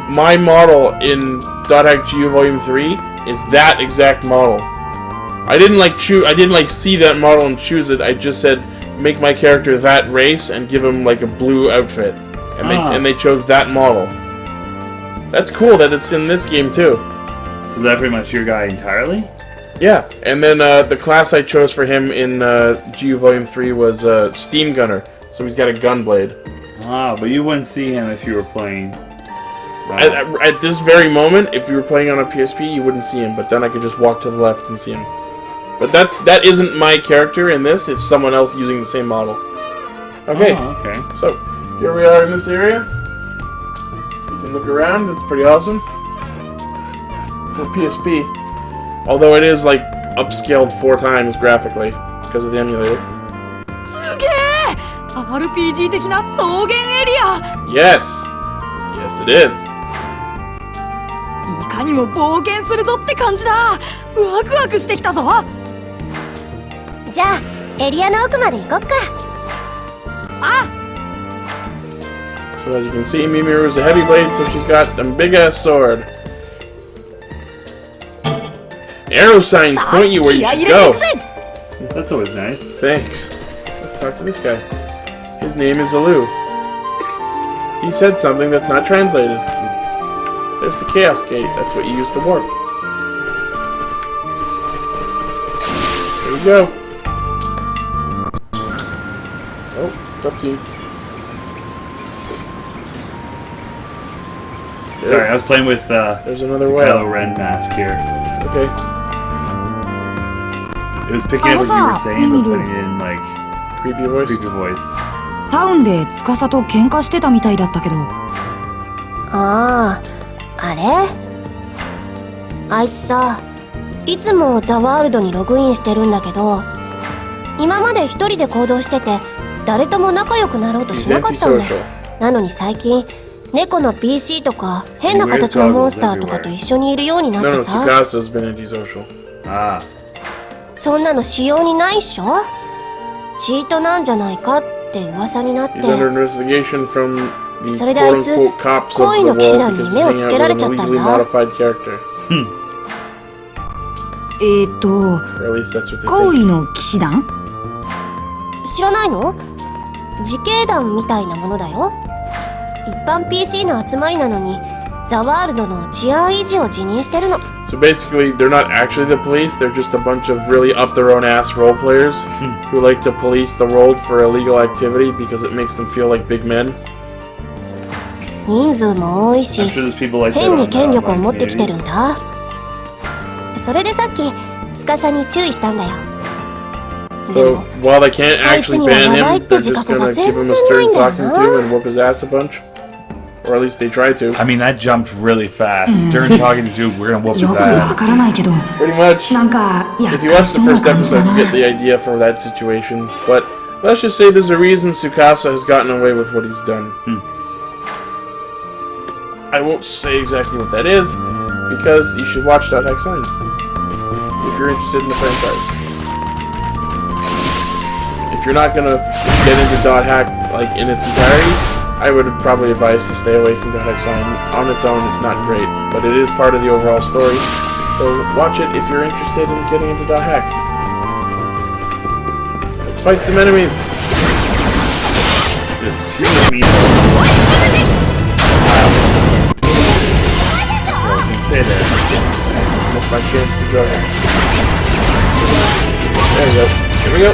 My model in Dot Hack GU Volume 3 is that exact model. I didn't see that model and choose it. I just said make my character that race and give him like a blue outfit. And they chose that model. That's cool that it's in this game too. So is that pretty much your guy entirely? Yeah, and then the class I chose for him in GU Volume 3 was Steam Gunner. So he's got a gun blade. Ah, but you wouldn't see him if you were playing. At this very moment, if you were playing on a PSP, you wouldn't see him, but then I could just walk to the left and see him. But that isn't my character in this, it's someone else using the same model. Okay. Oh, okay. So, here we are in this area. You can look around, it's pretty awesome. For PSP. Although it is, like, upscaled 4 times graphically, because of the emulator. すげえ RPG 的な草原エリア Yes! Yes, it is. いかにも冒険するぞって感じだ。ワクワクしてきたぞ。じゃあエリアの奥まで行こっか。So as you can see, Mimiru is a heavy blade, so she's got a big-ass sword. Arrow signs point you where you should go. That's always nice. Thanks. Let's talk to this guy. His name is Alu. He said something that's not translated. There's the Chaos Gate. That's what you use to warp. Here we go. Oh, cutscene. Sorry, I was playing with There's another the way. Kylo Ren mask here. Okay. It was picking up what you were saying, but putting it in like Creepy voice. creepy voice. タウンで司と喧嘩してたみたいだったけど。あれあいつさ、いつもザワールドにログインしてるんだけど、今まで一人で行動してて誰とも仲良くなろうとしなかったんだよ。なのに最近猫の PC とか変な形のモンスターとかと一緒にいるようになってさ。Tsukasa's been antisocial. ああ。そんなの仕様にないっしょ。チートなんじゃないかって噂になって。 He's under investigation from the それであいつ quote-unquote cops of the 恋の騎士団 world に because 目を he's つ hanging けら out れ with ちゃ a ったん legally だ。 modified character. Or at least that's what they 恋 think. の騎士団？知らないの？自警団みたいなものだよ。一般 PC の集まりなのにザワールドの治安維持を辞任してるの。 So basically, they're not actually the police, they're just a bunch of really up-their-own-ass role players who like to police the world for illegal activity because it makes them feel like big men. 人数も多いし I'm sure there's people like that 変 on に権力を online 持ってきてるん communities. だ。それでさっき司に注意したんだよ。 So while they can't actually ban him, they're just gonna give him a stern talking to and whoop his ass a bunch. Or at least they try to. I mean, that jumped really fast. During talking to dude, we're gonna whoop his よくわ ass. からないけど、 Pretty much. なんかやっ If か you り watch そ the うな first 感じ episode, だ you な。 get the idea for that situation. But let's just say there's a reason Tsukasa has gotten away with what he's done. I won't say exactly what that is, because you should watch .hack Sign if you're interested in the franchise. If you're not gonna get into .hack like in its entirety, I would probably advise to stay away from .hack Sign. On its own, it's not great, but it is part of the overall story. So watch it if you're interested in getting into .hack. Let's fight some enemies. Just me. Say that. That's my chance to juggle. There we go. Here we go.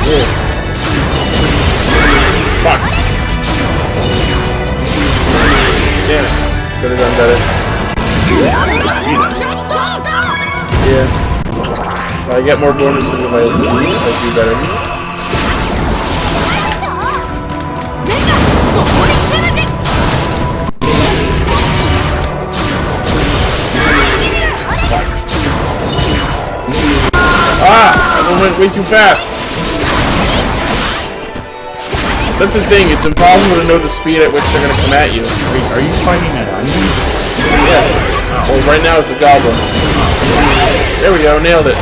Yeah. Fuck. Damn it. Could have done better. Yeah. Well, I get more bonuses if I do better. Ah! I went way too fast. That's the thing, it's impossible to know the speed at which they're gonna come at you. Are you fighting an onion? Yes. Well, right now it's a goblin. There we go, nailed it.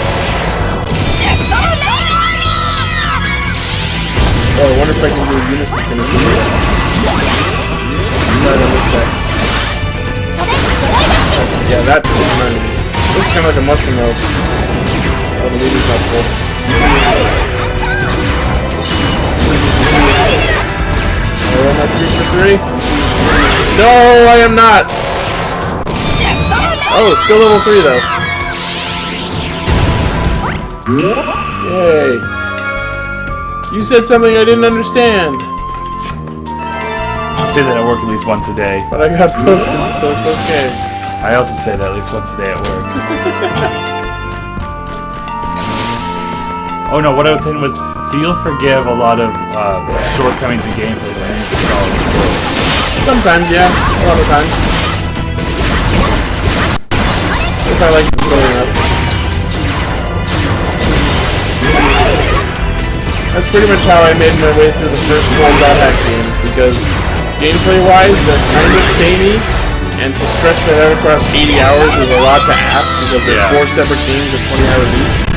Oh, I wonder if I can do a unison finish. Right on this guy. Yeah, that is an enemy. Looks kind of like a mushroom though. Oh, the leader's not full. Oh, am I 3 for 3? No, I am not! Oh, it's still level 3 though. Yay. You said something I didn't understand. I say that at work at least once a day. But I got broken, so it's okay. I also say that at least once a day at work. Oh no, what I was saying was, so you'll forgive a lot of shortcomings in gameplay when it's a solid story. Sometimes, yeah. A lot of times. If I like the story enough. That's pretty much how I made my way through the first 4 dot hack games, because gameplay-wise, they're kind of samey, and to stretch that out across 80 hours is a lot to ask, because they're 4 separate games of 20 hours each.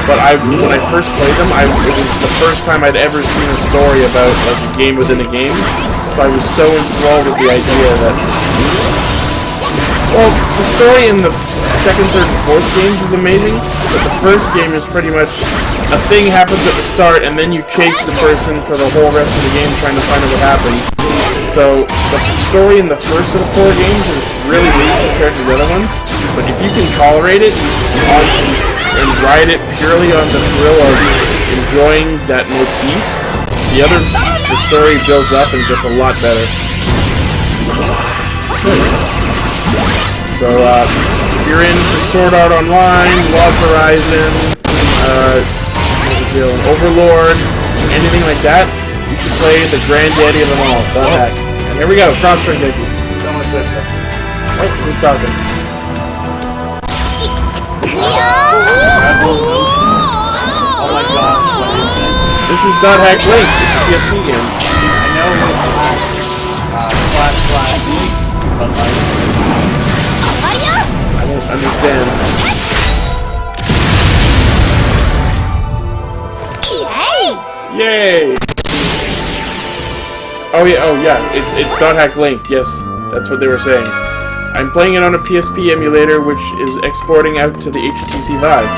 But when I first played them, it was the first time I'd ever seen a story about like a game within a game, so I was so enthralled with the idea that, well, the story in the second, third, and fourth games is amazing, but the first game is pretty much a thing happens at the start, and then you chase the person for the whole rest of the game trying to find out what happens. So the story in the first of the 4 games is really weak compared to the other ones, but if you can tolerate it and ride it purely on the thrill of enjoying that motif, the story builds up and gets a lot better. So if you're into Sword Art Online, Lost Horizon, Zeal, Overlord, anything like that, you should play the granddaddy of them all, Dot Hack. And here we go, cross-ring Dickie. Someone said so. Oh, who's talking? Oh my gosh, what is this? This is Dot Hack Link. It's a PSP game. I know it's //Link, but like... I don't understand. Yay! Oh yeah, it's Dot Hack Link. Yes, that's what they were saying. I'm playing it on a PSP emulator, which is exporting out to the HTC Vive.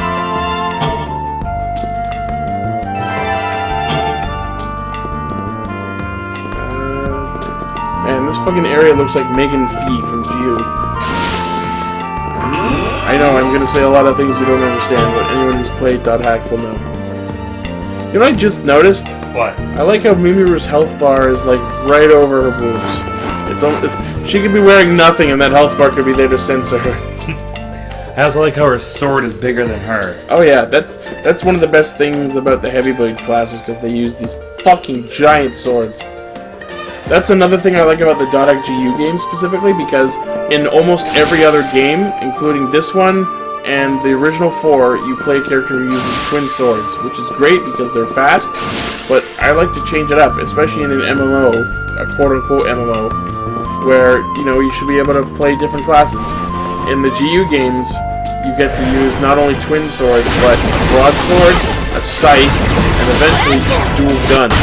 Man, this fucking area looks like Megan Fee from GU. I know, I'm gonna say a lot of things you don't understand, but anyone who's played Dot Hack will know. You know what I just noticed? What? I like how Mimiru's health bar is like right over her boobs. She could be wearing nothing and that health bar could be there to censor her. I also like how her sword is bigger than her. Oh yeah, that's one of the best things about the heavy blade classes, because they use these fucking giant swords. That's another thing I like about the Dot Hack GU game specifically, because in almost every other game, including this one and the original 4, you play a character who uses twin swords, which is great because they're fast, but I like to change it up, especially in an MMO, a quote-unquote MMO, where, you know, you should be able to play different classes. In the GU games, you get to use not only twin swords, but a broadsword, a scythe, and eventually dual guns.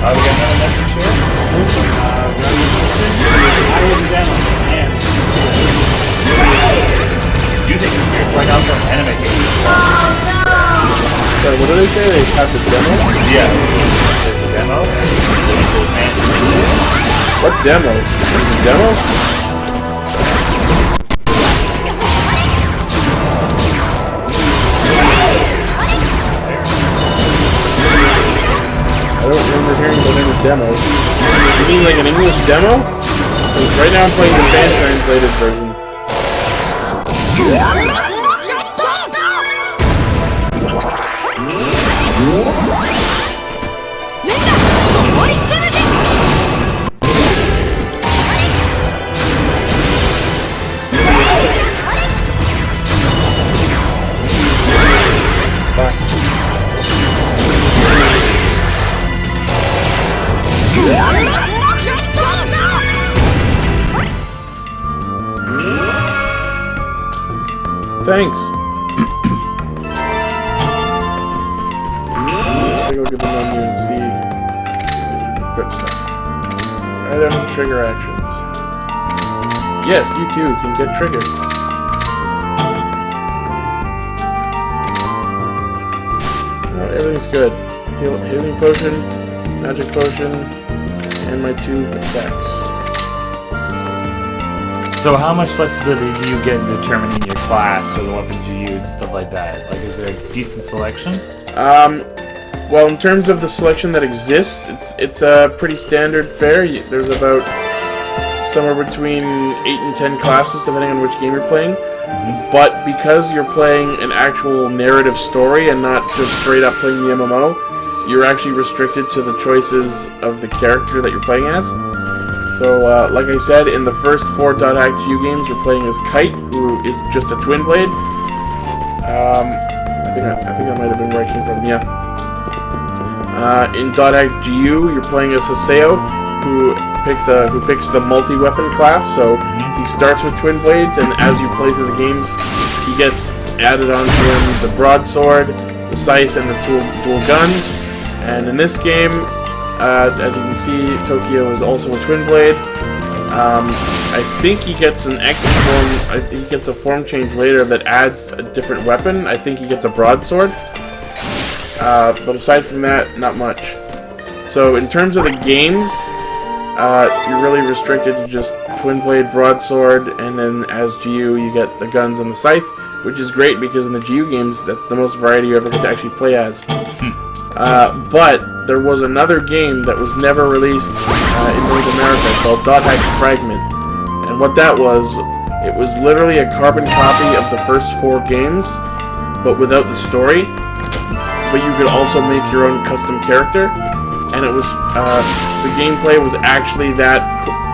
We got another message here. I was demo. Man. You think you're going out for an anime game? So what do they say? They have the demo? Yeah. There's a demo. What demo? There's a demo? I don't remember hearing the name of demo. You mean like an English demo? Because right now I'm playing the fan translated version. Thanks. I'll go get the menu and see. Equip stuff. Item trigger actions. Yes, you too can get triggered. Oh, everything's good. Healing potion, magic potion, and my 2 attacks. So how much flexibility do you get in determining your class or the weapons you use and stuff like that? Like, is there a decent selection? Well, in terms of the selection that exists, it's a pretty standard fare. There's about somewhere between 8 and 10 classes, depending on which game you're playing. But because you're playing an actual narrative story and not just straight up playing the MMO, you're actually restricted to the choices of the character that you're playing as. So, like I said, in the first 4 Dot Hack GU games, we're playing as Kite, who is just a twin blade. I think I might have been where I came from, yeah. In .hack GU, you're playing as Haseo, who picks the multi-weapon class. So he starts with twin blades, and as you play through the games, he gets added onto him the broadsword, the scythe, and the dual guns. And in this game, as you can see, Tokyo is also a twin blade. I think he gets an X form. He gets a form change later that adds a different weapon. I think he gets a broadsword. But aside from that, not much. So in terms of the games, you're really restricted to just twin blade, broadsword, and then as GU you get the guns and the scythe, which is great because in the GU games that's the most variety you ever get to actually play as. But there was another game that was never released in North America called .hack Fragment, and what that was, it was literally a carbon copy of the first 4 games, but without the story. But you could also make your own custom character, and it was the gameplay was actually that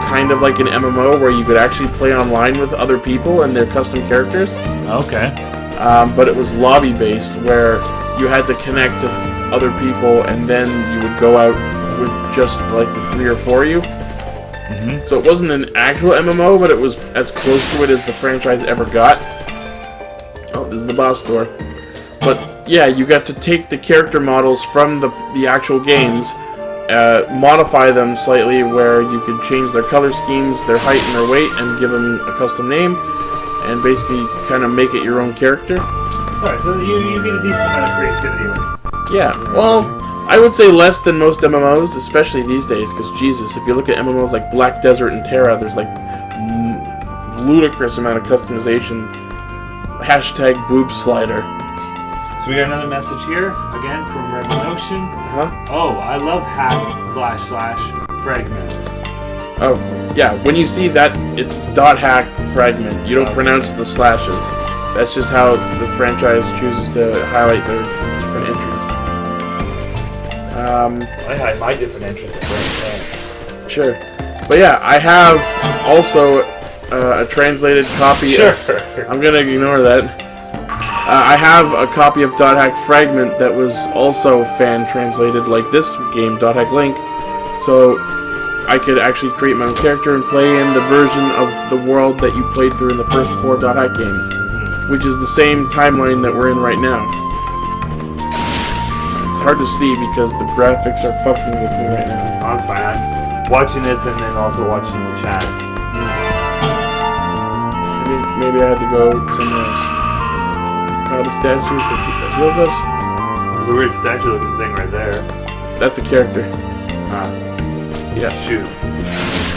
kind of like an MMO where you could actually play online with other people and their custom characters. Okay. But it was lobby based, where you had to connect to other people, and then you would go out with just like the 3 or 4 of you. So it wasn't an actual MMO, but it was as close to it as the franchise ever got. Oh, this is the boss door. But yeah, you got to take the character models from the actual games, modify them slightly where you could change their color schemes, their height and their weight, and give them a custom name, and basically kind of make it your own character. Alright, so you get a decent amount of creativity with it. Yeah, well, I would say less than most MMOs, especially these days, because Jesus, if you look at MMOs like Black Desert and Terra, there's like ludicrous amount of customization. Hashtag boob slider. So we got another message here, again, from Red Notion. Oh, I love hack//fragment. Oh, yeah, when you see that, it's .hack fragment. You don't pronounce the slashes. That's just how the franchise chooses to highlight their different entries. I hide my different entries at first. Sure. But yeah, I have also a translated copy. Sure. I'm gonna ignore that. I have a copy of .hack Fragment that was also fan translated, like this game, .hack Link. So I could actually create my own character and play in the version of the world that you played through in the first 4 .hack games, which is the same timeline that we're in right now. It's hard to see because the graphics are fucking with me right now. Oh, that's fine. I'm watching this and then also watching the chat. Maybe I had to go somewhere else. The statue. What's this? There's a weird statue-looking thing right there. That's a character. Yeah. Shoot. I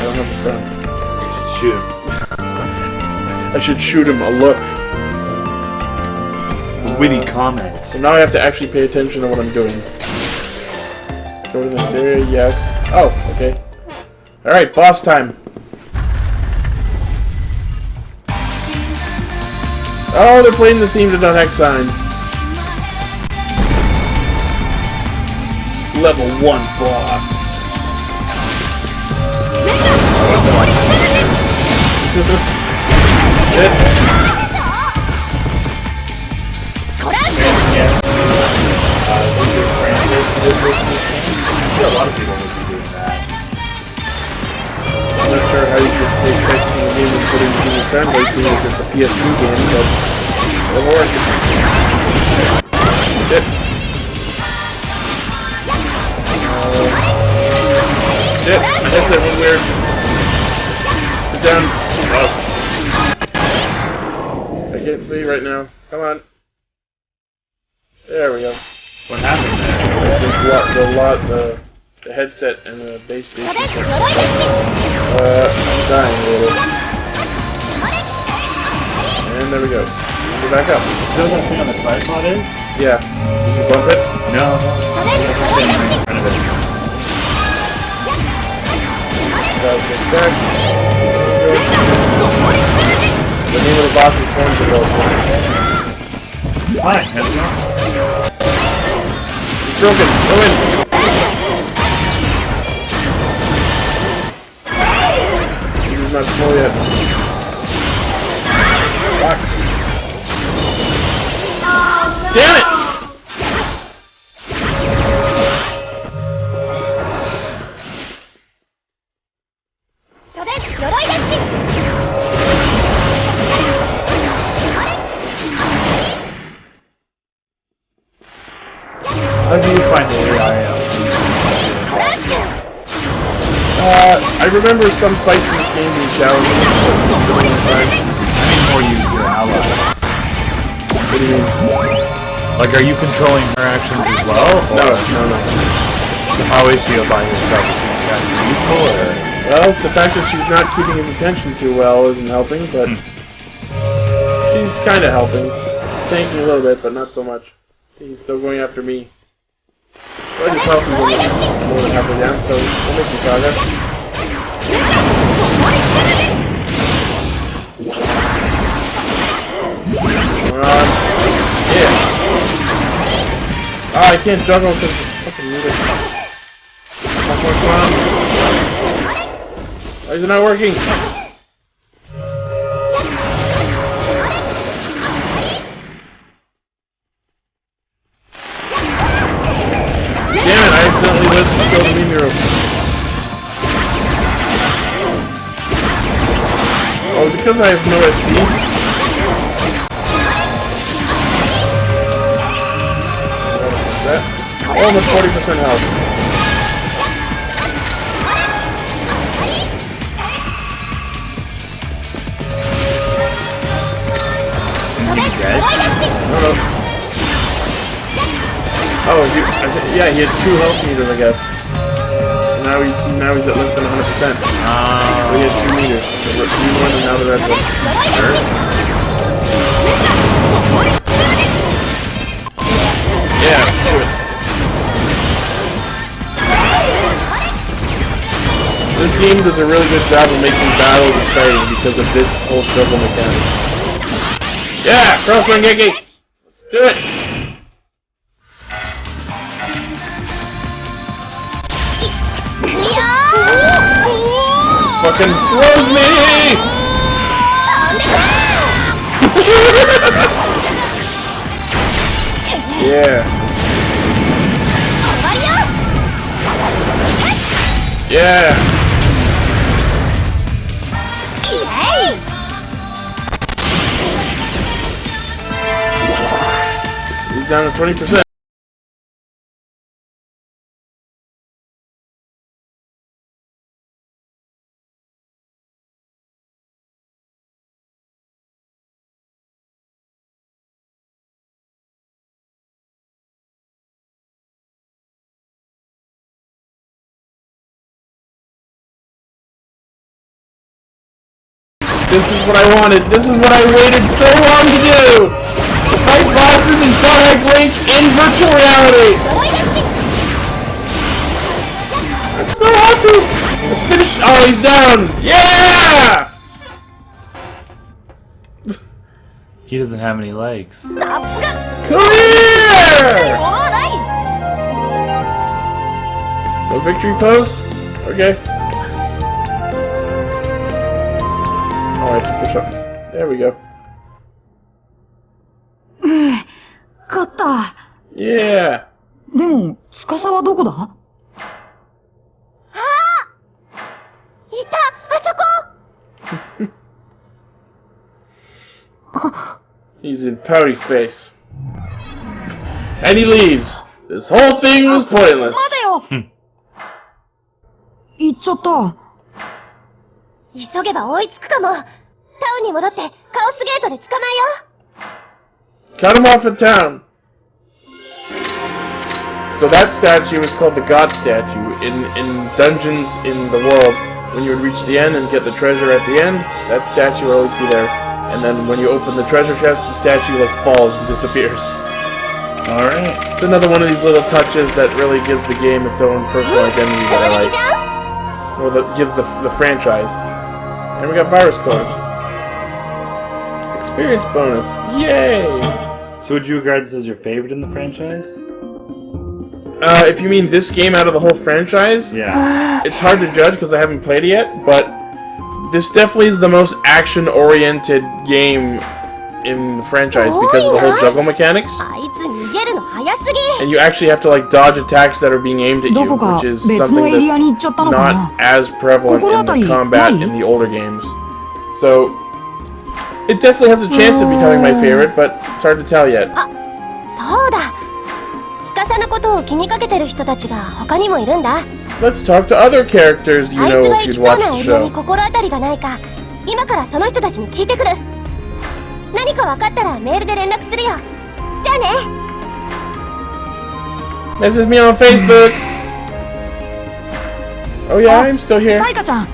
don't have a gun. You should shoot him. I should shoot him. A look. Witty comment. So now I have to actually pay attention to what I'm doing. Go to this area. Yes. Oh, okay. All right, boss time. Oh, they're playing the theme to .hack sign. Level 1 boss. A lot of people would be doing that. I'm not sure how you could take text from the game and put it into the translate seeing as it's a PS2 game, but it'll work. Shit. Shit, my headset went weird. Sit down. I can't see right now. Come on. There we go. What happened there? The headset and the base station. I'm dying a little. And there we go. Go back up. Still that thing on the tripod is? Yeah. Did you bump it? No. I'm standing right in front of it. Get back. The name of the boss is Fansub. Hi, how's it going? He's broken. Go in. He's not full yet. Fuck. Damn it! How do you find the AI out? I remember some fights in this game being challenging. I mean more your allies. What do you mean? Like, are you controlling her actions as well? Or No. how is she by herself? Is she actually useful, or? Well, the fact that she's not keeping his attention too well isn't helping, but she's kind of helping. She's tanking a little bit, but not so much. He's still going after me. But his health is only more than halfway down, so we'll make some progress. Come on. Yeah. Oh, I can't juggle because it's fucking music. Come on. Why is it not working? Damn it, I accidentally lit the skill to me hero. Oh, is it because I have no SP? What's that? Oh, I'm at 40% health. No. Oh, yeah, he had 2 health meters, I guess. Now he's at less than 100%. So he had 2 meters. The green one and now the red one. Sure. Yeah, let's do it. This game does a really good job of making battles exciting because of this whole struggle mechanic. Yeah, cross Rengeki! Let's do it! Fucking throws me! Yeah. Yeah! He's down to 20%. This is what I wanted. This is what I waited so long to do! To fight bosses in Twilight Blink in virtual reality! I'm so happy! Let's finish. Oh, he's down! Yeah! He doesn't have any legs. Clear! No victory pose? Okay. Oh, I have to push up. There we go. 勝った。 Yeah! でも、司はどこだ？ He's in pouty face. And he leaves. This whole thing was pointless. 待てよ。行っちゃった。急げば追いつくかも。タウンに戻ってカオスゲートで捕まえよう。 Cut him off in town. So that statue is called the God statue. In dungeons in the world, when you would reach the end and get the treasure at the end, that statue will always be there. And then when you open the treasure chest, the statue like falls and disappears. Alright. It's another one of these little touches that really gives the game its own personal identity that I like. Well, that gives the franchise. And we got virus codes. Experience bonus. Yay! So would you regard this as your favorite in the franchise? If you mean this game out of the whole franchise, Yeah. it's hard to judge because I haven't played it yet, but this definitely is the most action-oriented game in the franchise because of the whole juggle mechanics. あいつ逃げるの早すぎ。 And you actually have to like dodge attacks that are being aimed at you, which is something that's not as prevalent in the combat in the older games. So, it definitely has a chance of becoming my favorite, but it's hard to tell yet. そうだ。司司のことを気にかけてる人たちが他にもいるんだ。 Let's talk to other characters you あい know つが if 行き you'd そう watch な the エリアに show. 心当たりがないか、今からその人たちに聞いてくる。何か分かったらメールで連絡するよ。じゃあね。 Message me on Facebook. Oh yeah, I'm still here. サイカちゃん。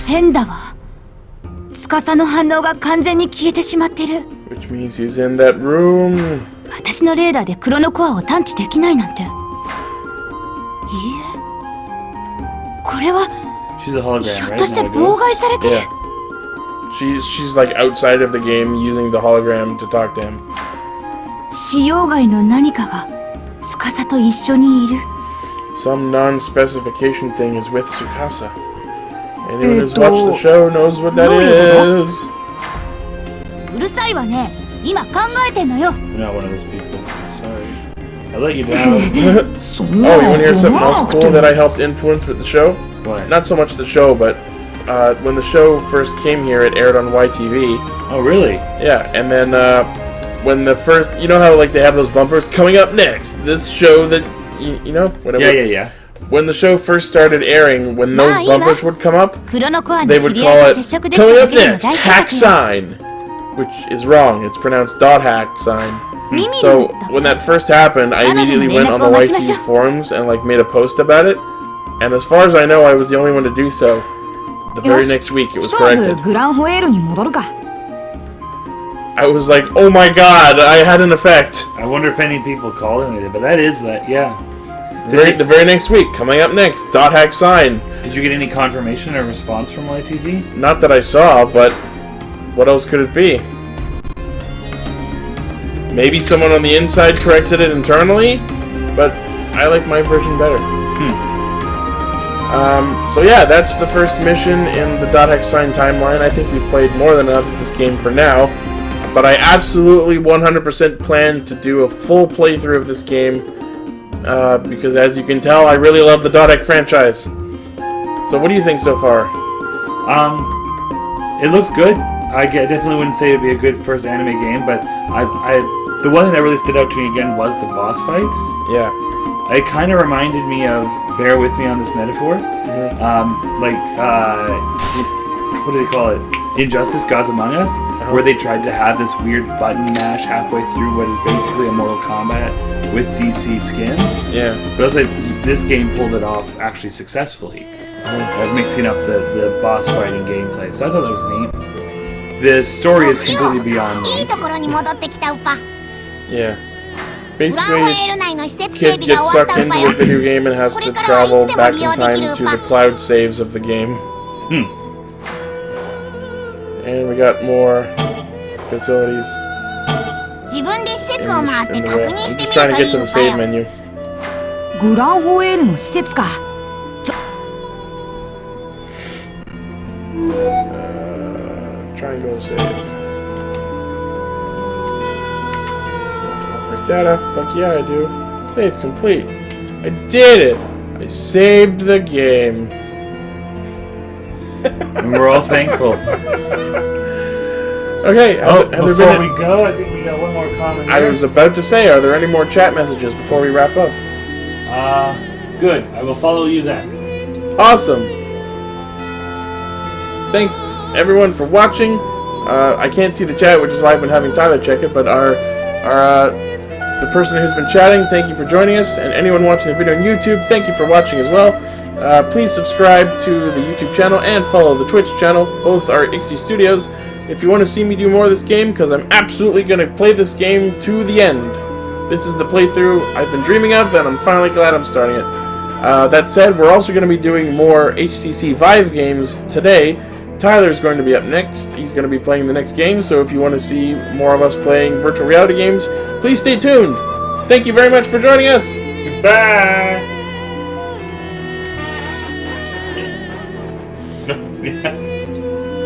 変だわ。司の反応が完全に消えてしまってる。 Which means he's in that room. 私のレーダーでクロノコアを探知できないなんて。いいえ。これは She's a hologram, ひょっ right? として Not a 妨 ghost? 害されてる。 Yeah. She's like outside of the game using the hologram to talk to him. 使用外の何かが司と一緒にいる。 Some non-specification thing is with Tsukasa. Anyone who's watched the show knows what that is. うるさいわね。今考えてんのよ。 You're not one of those people. Sorry. I let you down. そんな Oh, you want to hear 思 something わ else なくて cool も that I helped influence with the show? What? Not so much the show, but when the show first came here, it aired on YTV. Oh, really? Yeah, and then when the first, you know how like they have those bumpers coming up next. This show that you know, whatever. Yeah. When the show first started airing, when those Ah, bumpers would come up, クロノコアの they 知 would り合い call と it 接触できた coming だ up けでも next 大 hack 丈夫。 sign, which is wrong. It's pronounced dot hack sign. 耳に So when that first happened, I immediately went on the YTV forums and like made a post about it. And as far as I know, I was the only one to do so. The very よし next week, it was ひとまず corrected. グランホエールに戻るか。 I was like, oh my god, I had an effect. I wonder if any people called it, but that is that, yeah. The very next week, coming up next, dot hack sign. Did you get any confirmation or response from YTV? Not that I saw, but what else could it be? Maybe someone on the inside corrected it internally, but I like my version better. So yeah, that's the first mission in the dot hack sign timeline. I think we've played more than enough of this game for now, but I absolutely 100% plan to do a full playthrough of this game, because as you can tell, I really love the dot hack franchise. So what do you think so far? It looks good. I definitely wouldn't say it'd be a good first anime game, but the one thing that really stood out to me again was the boss fights. Yeah. It kind of reminded me of, bear with me on this metaphor, what do they call it? Injustice Gods Among Us, where they tried to have this weird button mash halfway through what is basically a Mortal Kombat with DC skins. Yeah. But I was like, this game pulled it off actually successfully, of mixing up the boss fighting gameplay. So I thought that was neat. The story is completely beyond いい me. ところに戻ってきたウパ。 Yeah. グラ Basically, ンホエ it's ール内の施設整 kid 備が gets 終わっ sucked たウパ into よ a。video game and has to travel back in time to the cloud saves of the game. And we got more facilities 自分で施 in, 設を回って in the 確 way. 認 I'm して just み trying る to とい get い to ウ the パ save よ。 menu. グランホエールの施設か。Try and go to save. Like data, fuck yeah I do. Save complete. I did it! I saved the game. And we're all thankful. Okay, have there Before been we go, I think we got one more comment I here. was about to say, are there any more chat messages before we wrap up? Good. I will follow you then. Awesome! Thanks everyone for watching. I can't see the chat, which is why I've been having Tyler check it, but the person who's been chatting, thank you for joining us, and anyone watching the video on YouTube, thank you for watching as well. Please subscribe to the YouTube channel and follow the Twitch channel. Both are Ixie Studios. If you want to see me do more of this game, because I'm absolutely going to play this game to the end. This is the playthrough I've been dreaming of, and I'm finally glad I'm starting it. That said, we're also going to be doing more HTC Vive games today. Tyler's going to be up next. He's going to be playing the next game, so if you want to see more of us playing virtual reality games, please stay tuned. Thank you very much for joining us. Goodbye.